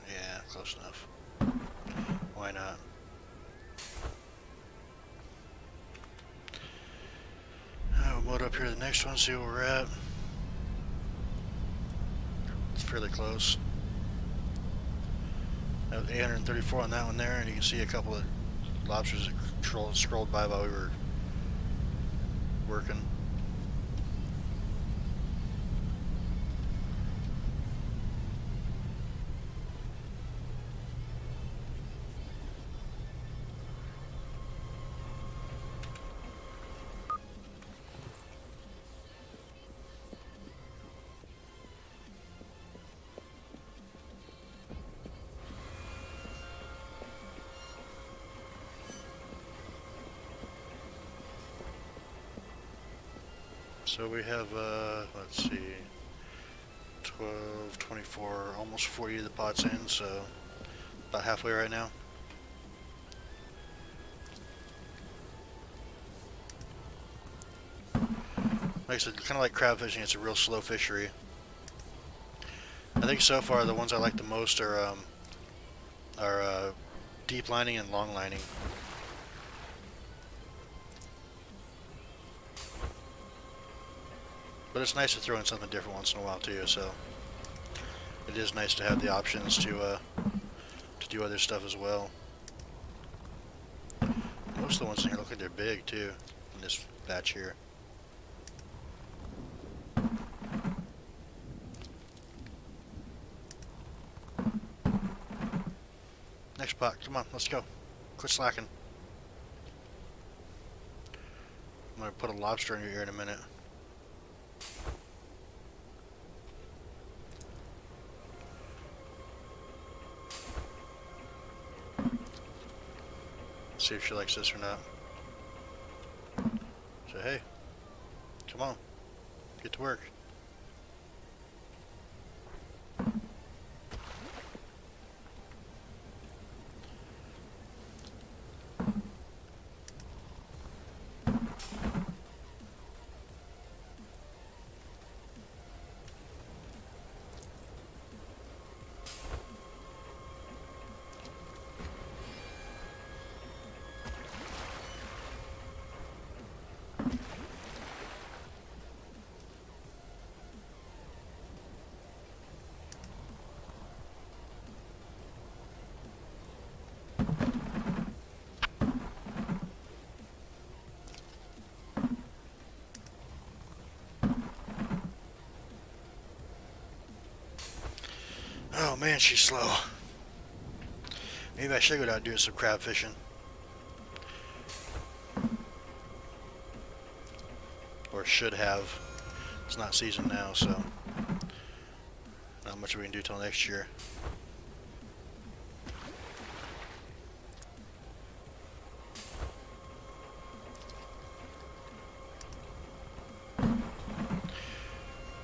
Yeah, close enough. Why not? We'll load up here to the next one, see where we're at. It's fairly close. That was 834 on that one there, and you can see a couple of lobsters that scrolled by while we were working. So we have, let's see, 12, 24, almost 40 of the pots in, so about halfway right now. Like I said, kind of like crab fishing, it's a real slow fishery. I think so far the ones I like the most are deep lining and long lining. But it's nice to throw in something different once in a while too, so it is nice to have the options to do other stuff as well. Most of the ones in here look like they're big too, in this batch here. Next pot, come on, let's go. Quit slacking. I'm gonna put a lobster in your ear in a minute. See if she likes this or not. So hey, come on, get to work. Oh man, she's slow. Maybe I should go down and do some crab fishing. Or should have. It's not season now, so not much we can do till next year.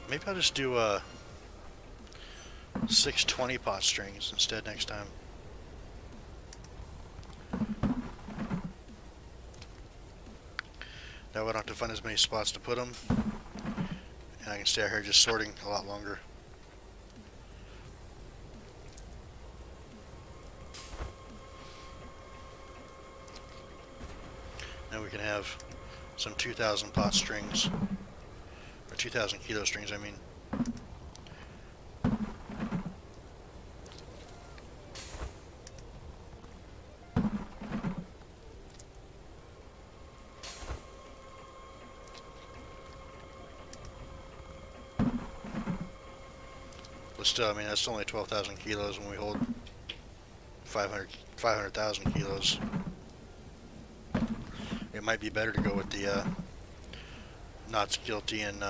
Maybe I'll just do 620 pot strings instead next time. That way I don't have to find as many spots to put them, and I can stay out here just sorting a lot longer. Now we can have some 2,000 pot strings, or 2,000 kilo strings, I mean. But still, I mean, that's only 12,000 kilos when we hold 500,000 kilos. It might be better to go with the knots guilty and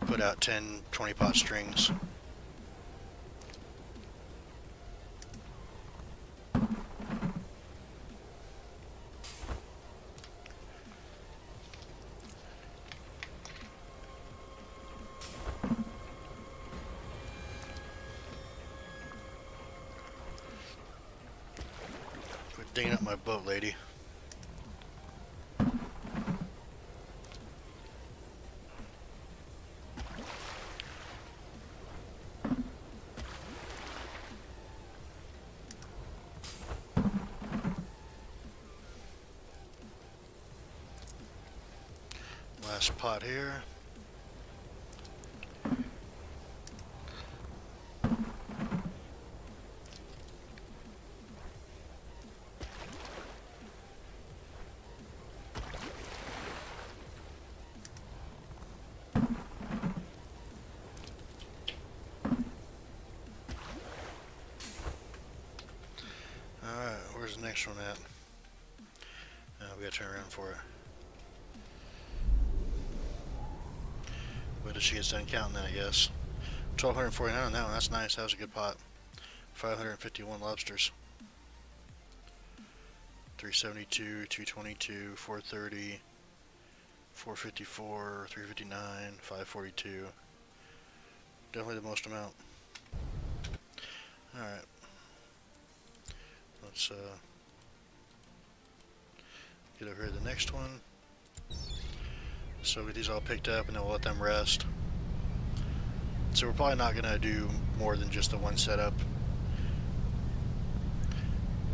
put out 10, 20 pot strings. Quit dinging up my boat, lady. Last pot here. Alright, where's the next one at? We gotta turn around for it. But if she gets done counting that, I guess. 1,249 on that one, that's nice, that was a good pot. 551 lobsters. 372, 222, 430, 454, 359, 542. Definitely the most amount. Alright. Let's get over here to the next one. So get these all picked up and then we'll let them rest. So we're probably not going to do more than just the one setup.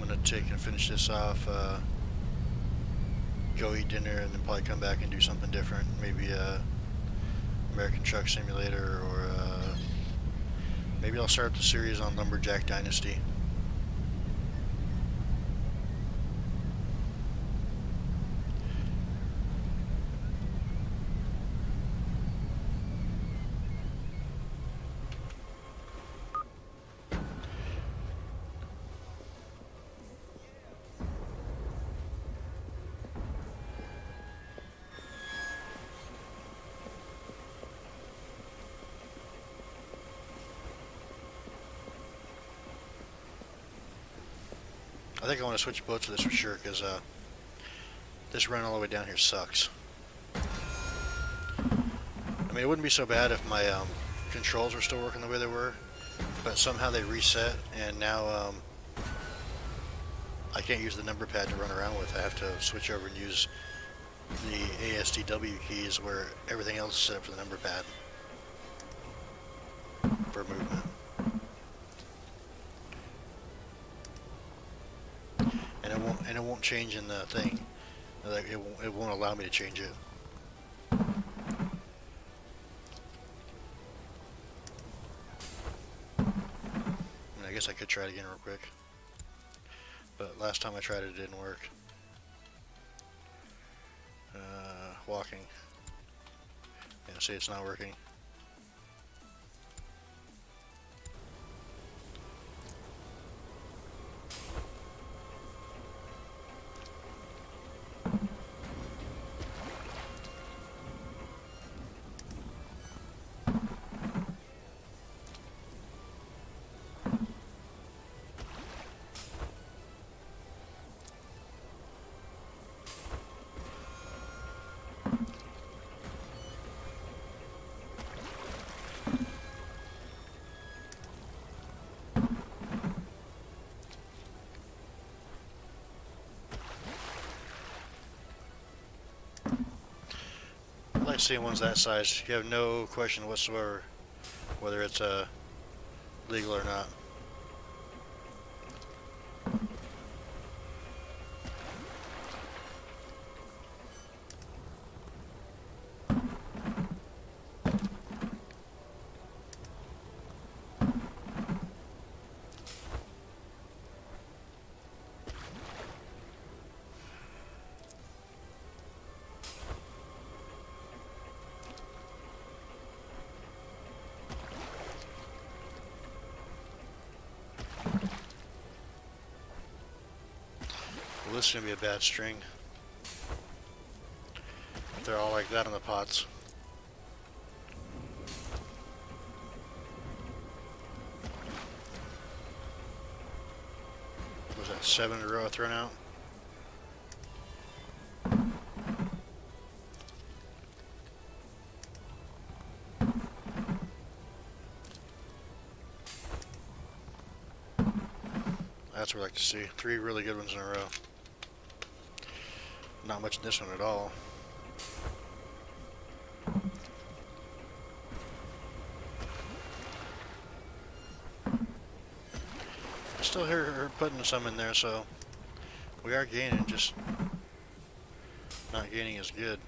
I'm going to take and finish this off, go eat dinner, and then probably come back and do something different. Maybe American Truck Simulator, or maybe I'll start the series on Lumberjack Dynasty. I think I want to switch boats for this for sure, because this run all the way down here sucks. I mean, it wouldn't be so bad if my controls were still working the way they were, but somehow they reset, and now I can't use the number pad to run around with. I have to switch over and use the ASDW keys, where everything else is set up for the number pad for movement. And it won't change in the thing. Like it won't allow me to change it. I guess I could try it again real quick. But last time I tried it didn't work. Walking. Yeah, see, it's not working. I like seeing ones that size. You have no question whatsoever whether it's legal or not. Well, this is going to be a bad string. If they're all like that on the pots. Was that 7 in a row thrown out? That's what I like to see. 3 really good ones in a row. Not much in this one at all. I still hear her putting some in there, so we are gaining, just not gaining as good.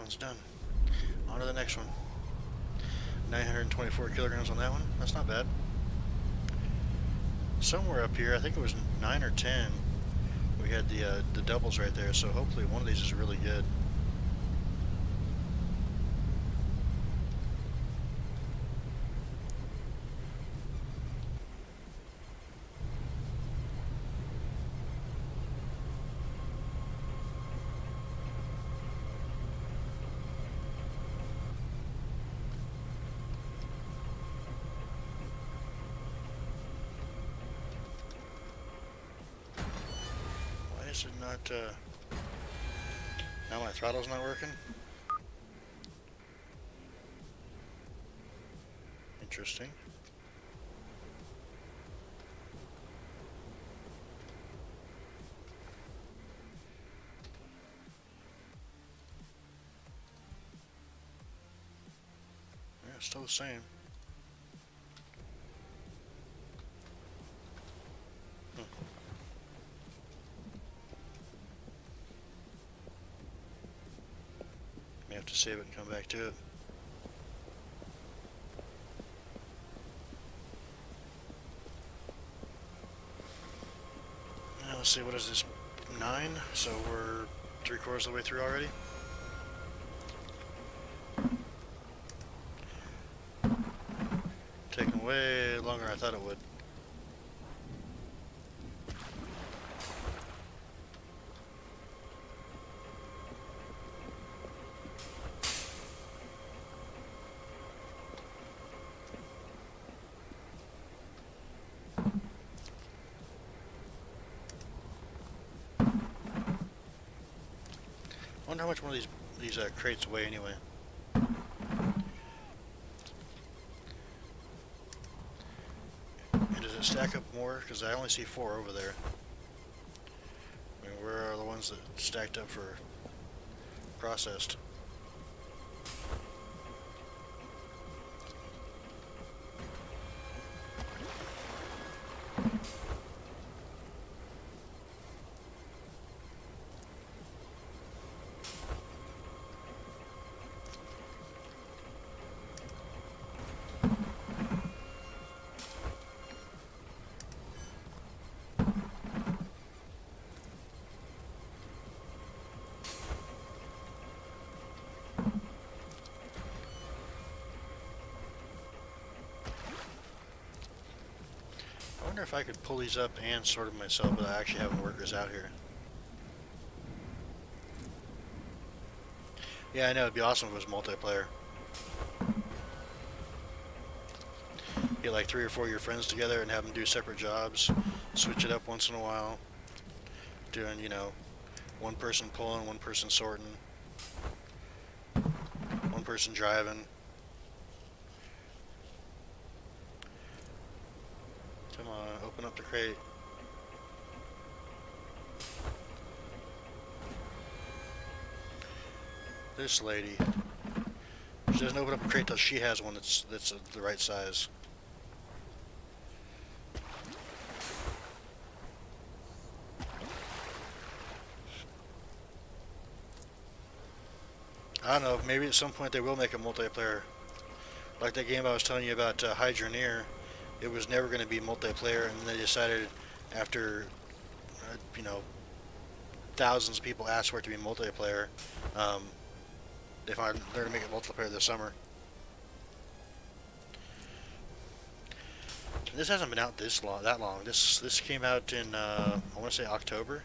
one's done. On to the next one. 924 kilograms on that one. That's not bad. Somewhere up here, I think it was 9 or 10. We had the doubles right there, so hopefully one of these is really good. Is it not, now my throttle's not working? Interesting. Yeah, still the same. May have to save it and come back to it. Now let's see, what is this? 9? So we're 3/4 of the way through already. Taking way longer than I thought it would. I wonder how much one of these crates weigh anyway. And does it stack up more? Because I only see 4 over there. I mean, where are the ones that stacked up for processed? I wonder if I could pull these up and sort them myself without actually having workers out here. Yeah, I know, it'd be awesome if it was multiplayer. Get like 3 or 4 of your friends together and have them do separate jobs. Switch it up once in a while. Doing, you know, one person pulling, one person sorting, one person driving. Come on, open up the crate. This lady. She doesn't open up a crate till she has one that's the right size. I don't know, maybe at some point they will make a multiplayer. Like that game I was telling you about, Hydroneer. It was never going to be multiplayer, and then they decided after, you know, thousands of people asked for it to be multiplayer, they're going to make it multiplayer this summer. This hasn't been out that long. This came out in I want to say October.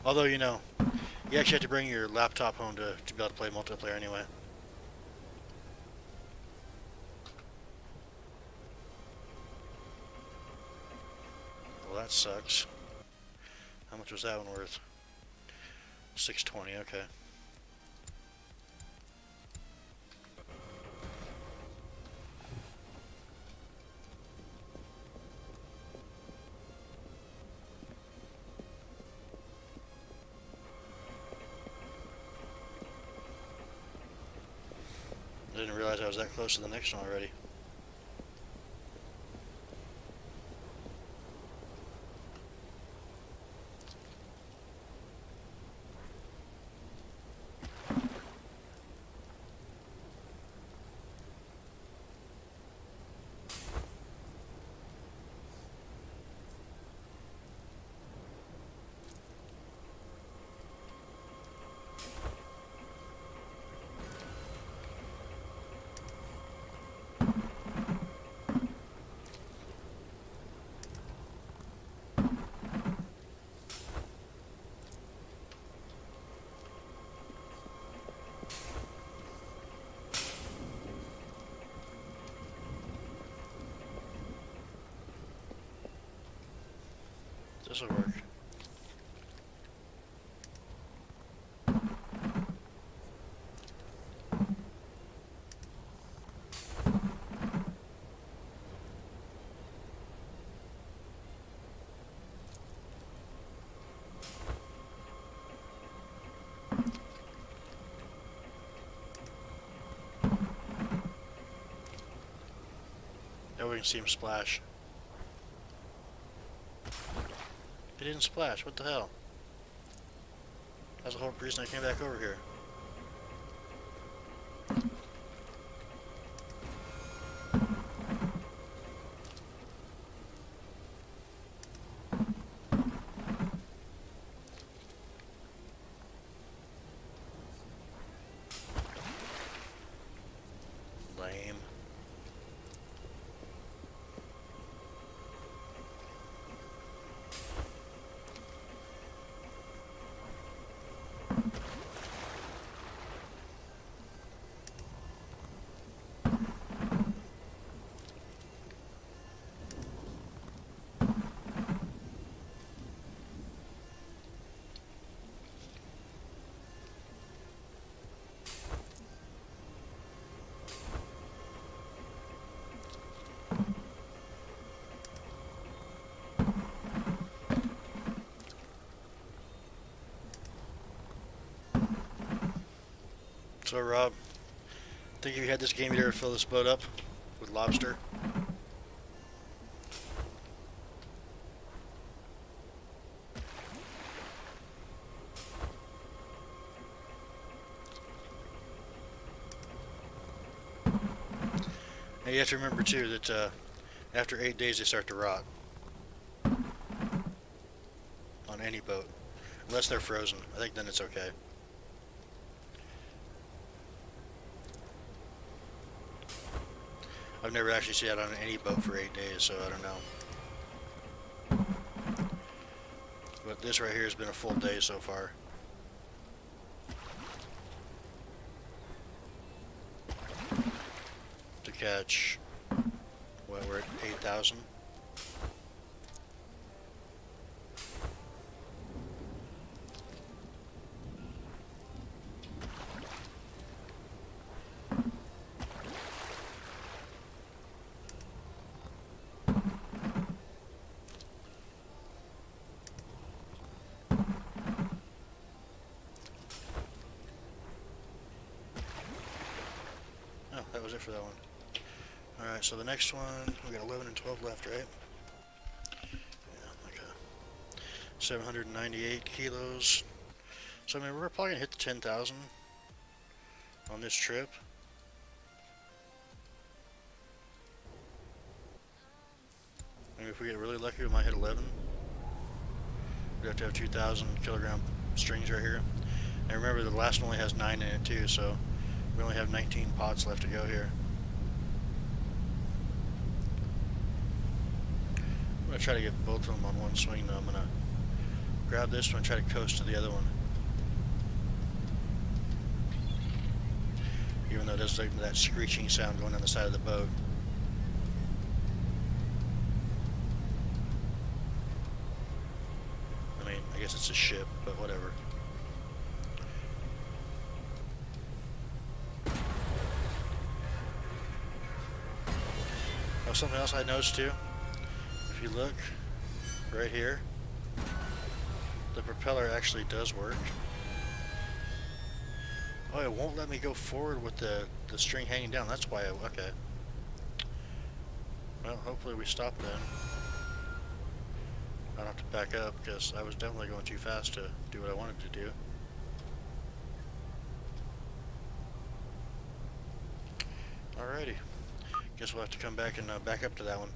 Although, you know, you actually have to bring your laptop home to be able to play multiplayer anyway. Well, that sucks. How much was that one worth? 620, okay. I didn't realize I was that close to the next one already. This'll work. Now we can see him splash. He didn't splash, what the hell? That's the whole reason I came back over here. Lame. So Rob, think if you had this game, you'd ever fill this boat up with lobster? And you have to remember too that after 8 days they start to rot on any boat, unless they're frozen. I think then it's okay. I've never actually seen that on any boat for 8 days, so I don't know. But this right here has been a full day so far. To catch, what, we're at 8,000? That was it for that one. Alright, so the next one, we got 11 and 12 left, right? Yeah, like 798 kilos. So, I mean, we're probably going to hit the 10,000 on this trip. I mean, if we get really lucky, we might hit 11. We have to have 2,000 kilogram strings right here. And remember, the last one only has 9 in it, too, so we only have 19 pots left to go here. I'm going to try to get both of them on one swing though. I'm going to grab this one and try to coast to the other one. Even though it does like that screeching sound going on the side of the boat. I mean, I guess it's a ship, but whatever. Oh, something else I noticed too. If you look right here, the propeller actually does work. Oh, it won't let me go forward with the string hanging down. That's why okay. Well, hopefully we stop then. I don't have to back up because I was definitely going too fast to do what I wanted to do. Alrighty. Guess we'll have to come back and back up to that one.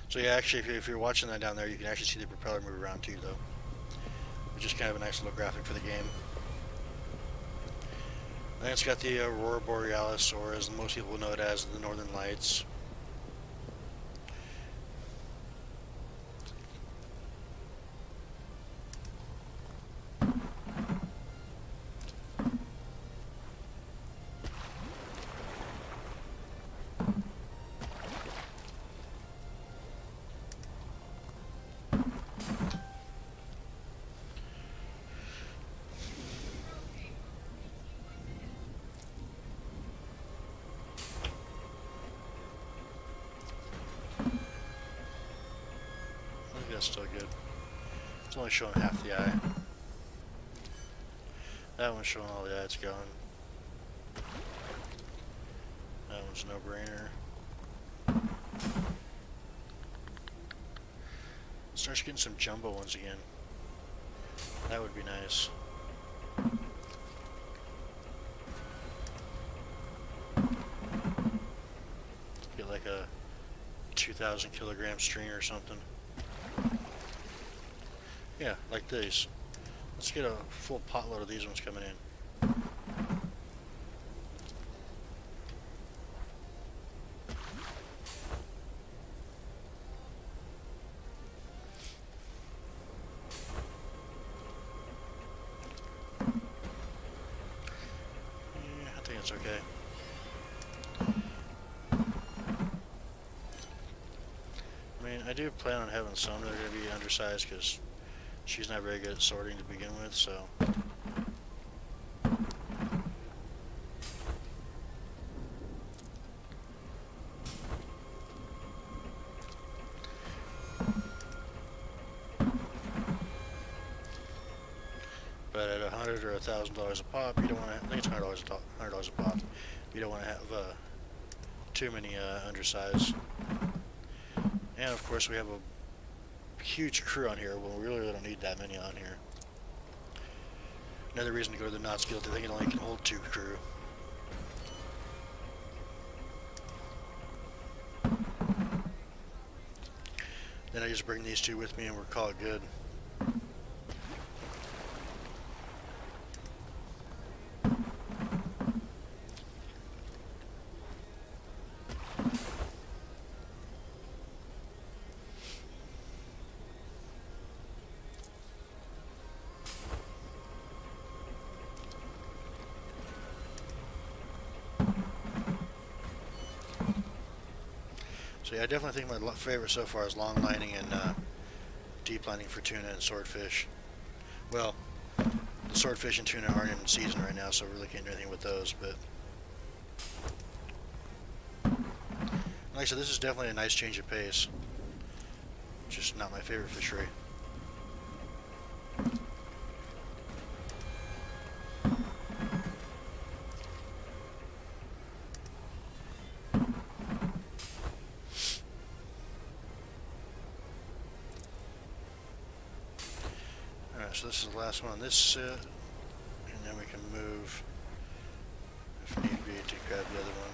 So yeah, actually, if you're watching that down there, you can actually see the propeller move around too, though. Which is kind of a nice little graphic for the game. And it's got the Aurora Borealis, or as most people know it as, the Northern Lights. that's still good. It's only showing half the eye. That one's showing all the eye it's going. That one's no brainer. Starts getting some jumbo ones again. That would be nice. Get like a 2,000 kilogram string or something. Yeah, like these. Let's get a full potload of these ones coming in. Yeah, I think it's okay. I mean, I do plan on having some that are going to be undersized because she's not very good at sorting to begin with, so. But at $100 or $1,000 a pop, you don't want to. I think it's $100 a pop. You don't want to have too many undersized. And of course, we have a huge crew on here. Well, we really don't need that many on here. Another reason to go to the Knots Guild, I think it only can hold 2 crew. Then I just bring these 2 with me and we'll call it good. So yeah, I definitely think my favorite so far is long lining and deep lining for tuna and swordfish. Well, the swordfish and tuna aren't in season right now, so I really can't do anything with those, but like I said, this is definitely a nice change of pace. Just not my favorite fishery. So this is the last one on this set, and then we can move, if need be, to grab the other one.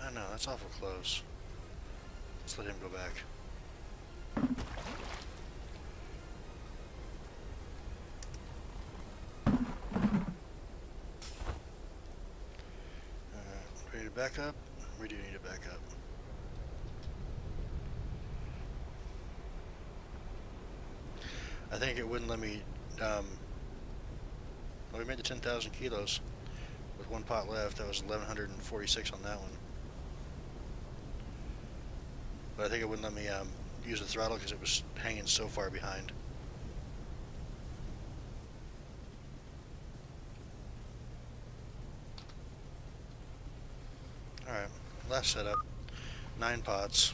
Oh no, that's awful close. Let's let him go back. Ready to back up? We do need to back up. I think it wouldn't let me, well, we made the 10,000 kilos with 1 pot left. That was 1,146 on that one. But I think it wouldn't let me use the throttle because it was hanging so far behind. Alright, last setup. 9 pots.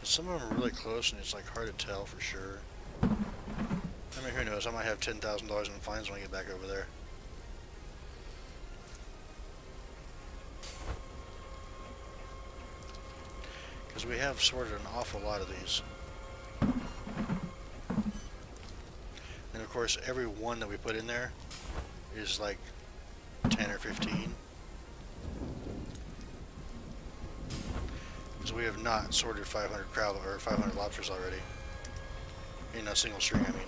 Some of them are really close and it's like hard to tell for sure. I mean, who knows, I might have $10,000 in fines when I get back over there. Because we have sorted an awful lot of these. course, every one that we put in there is like 10 or 15. So we have not sorted 500 crab or 500 lobsters already. In a single string, I mean.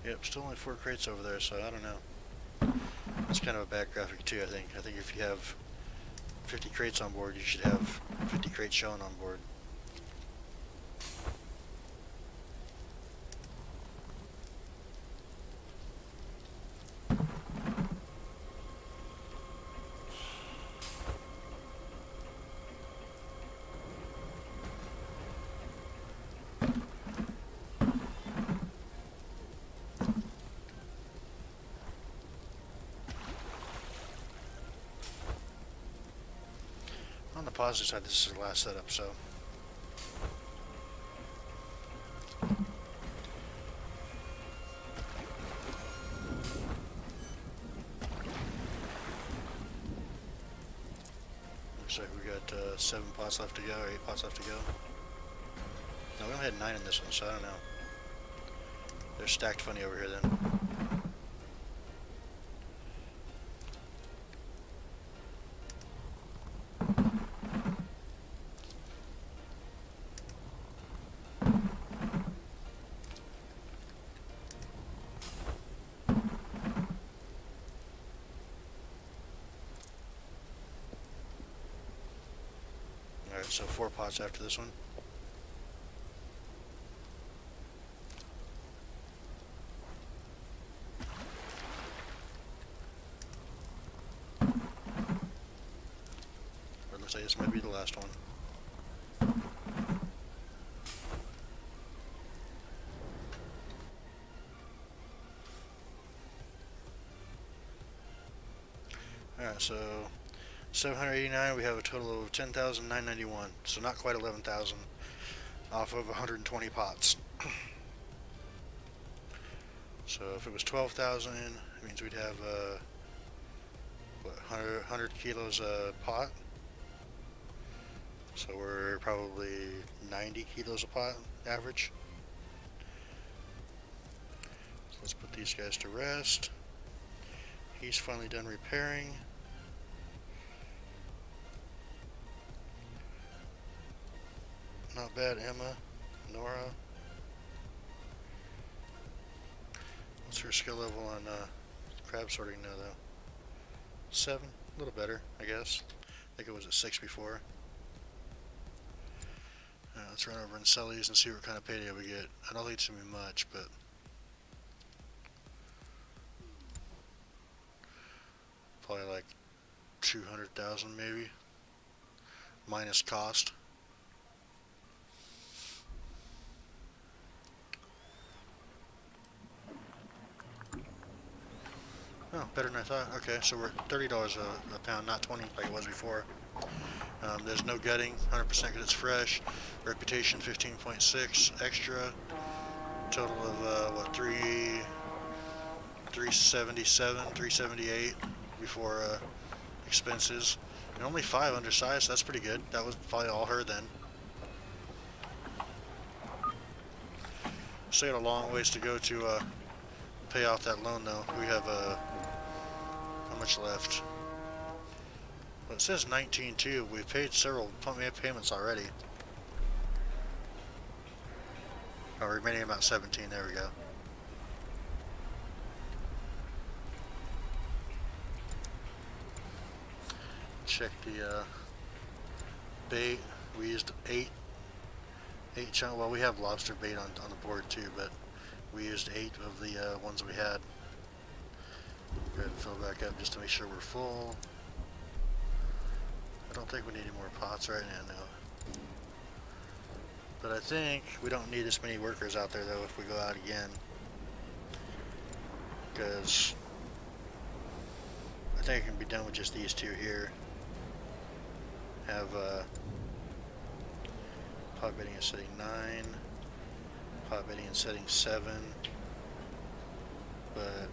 Yep, still only 4 crates over there, so I don't know. That's kind of a bad graphic too, I think. I think if you have 50 crates on board, you should have 50 crates shown on board. On the positive side, this is the last setup, so. Looks like we got 7 pots left to go, or 8 pots left to go. No, we only had 9 in this one, so I don't know. They're stacked funny over here then. Alright, so 4 pots after this one. Or it looks like this might be the last one. Alright, so 789, we have a total of 10,991, so not quite 11,000 off of 120 pots. So if it was 12,000, it means we'd have what, 100 kilos a pot. So we're probably 90 kilos a pot average. So let's put these guys to rest. He's finally done repairing. Not bad, Emma, Nora. What's her skill level on crab sorting now, though? 7, a little better, I guess. I think it was at 6 before. Let's run over and sell these and see what kind of payday we get. I don't think it's gonna be much, but probably like 200,000 maybe, minus cost. Oh, better than I thought. Okay, so we're at $30 a pound, not 20 like it was before. There's no gutting, 100% because it's fresh. Reputation 15.6 extra. Total of what, 377, 378 before expenses. And only 5 undersized, so that's pretty good. That was probably all her then. Still got a long ways to go to pay off that loan though. We have how much left? Well, it says 19 too. We've paid several payments already. Oh, remaining about 17. There we go. Check the bait. We used 8 chunk. Well, we have lobster bait on the board too, but we used 8 of the ones we had. Go ahead and fill back up just to make sure we're full. I don't think we need any more pots right now, no. But I think we don't need as many workers out there though if we go out again. Because I think I can be done with just these 2 here. have pot bedding in setting 9, pot bedding in setting 7, but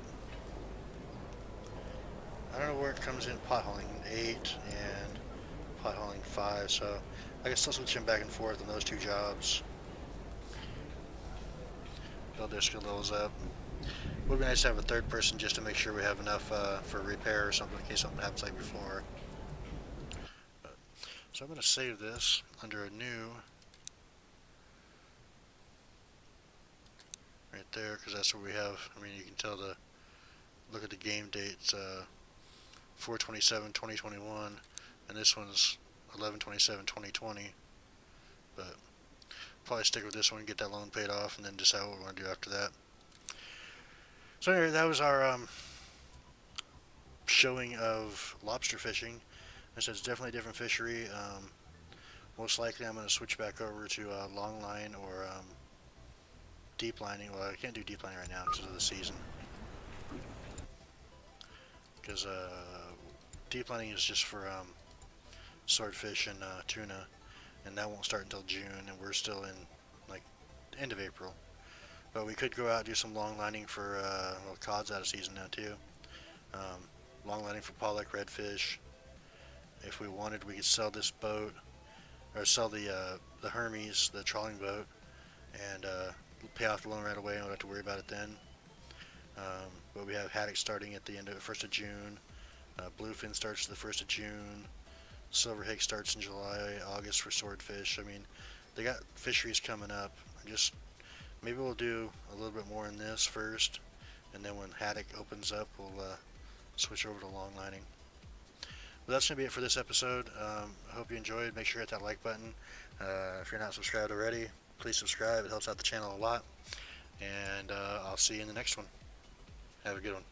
I don't know where it comes in potholing 8 and potholing 5, so I can still switch them back and forth on those two jobs. Build their skill levels up. Would be nice to have a third person just to make sure we have enough for repair or something in case something happens like before. So I'm going to save this under a new right there because that's what we have. I mean, you can tell the look at the game dates 4/27/2021 and this one's 11/27/2020, but probably stick with this one and get that loan paid off and then decide what we want to do after that. So anyway, that was our showing of lobster fishing. I said it's definitely a different fishery. Most likely I'm going to switch back over to long line or deep lining. Well, I can't do deep lining right now because of the season. Because deep lining is just for swordfish and tuna, and that won't start until June, and we're still in like the end of April. But we could go out and do some long lining for well, cod's out of season now too. Long lining for pollock, redfish. If we wanted, we could sell this boat or sell the Hermes, the trawling boat, and pay off the loan right away and we don't have to worry about it then. But we have haddock starting at the end of the 1st of June. Bluefin starts the 1st of June. Silverhake starts in July, August for swordfish. I mean, they got fisheries coming up. Just maybe we'll do a little bit more in this first, and then when haddock opens up, we'll switch over to long lining. But that's going to be it for this episode. I hope you enjoyed. Make sure you hit that like button. If you're not subscribed already, please subscribe. It helps out the channel a lot. And I'll see you in the next one. Have a good one.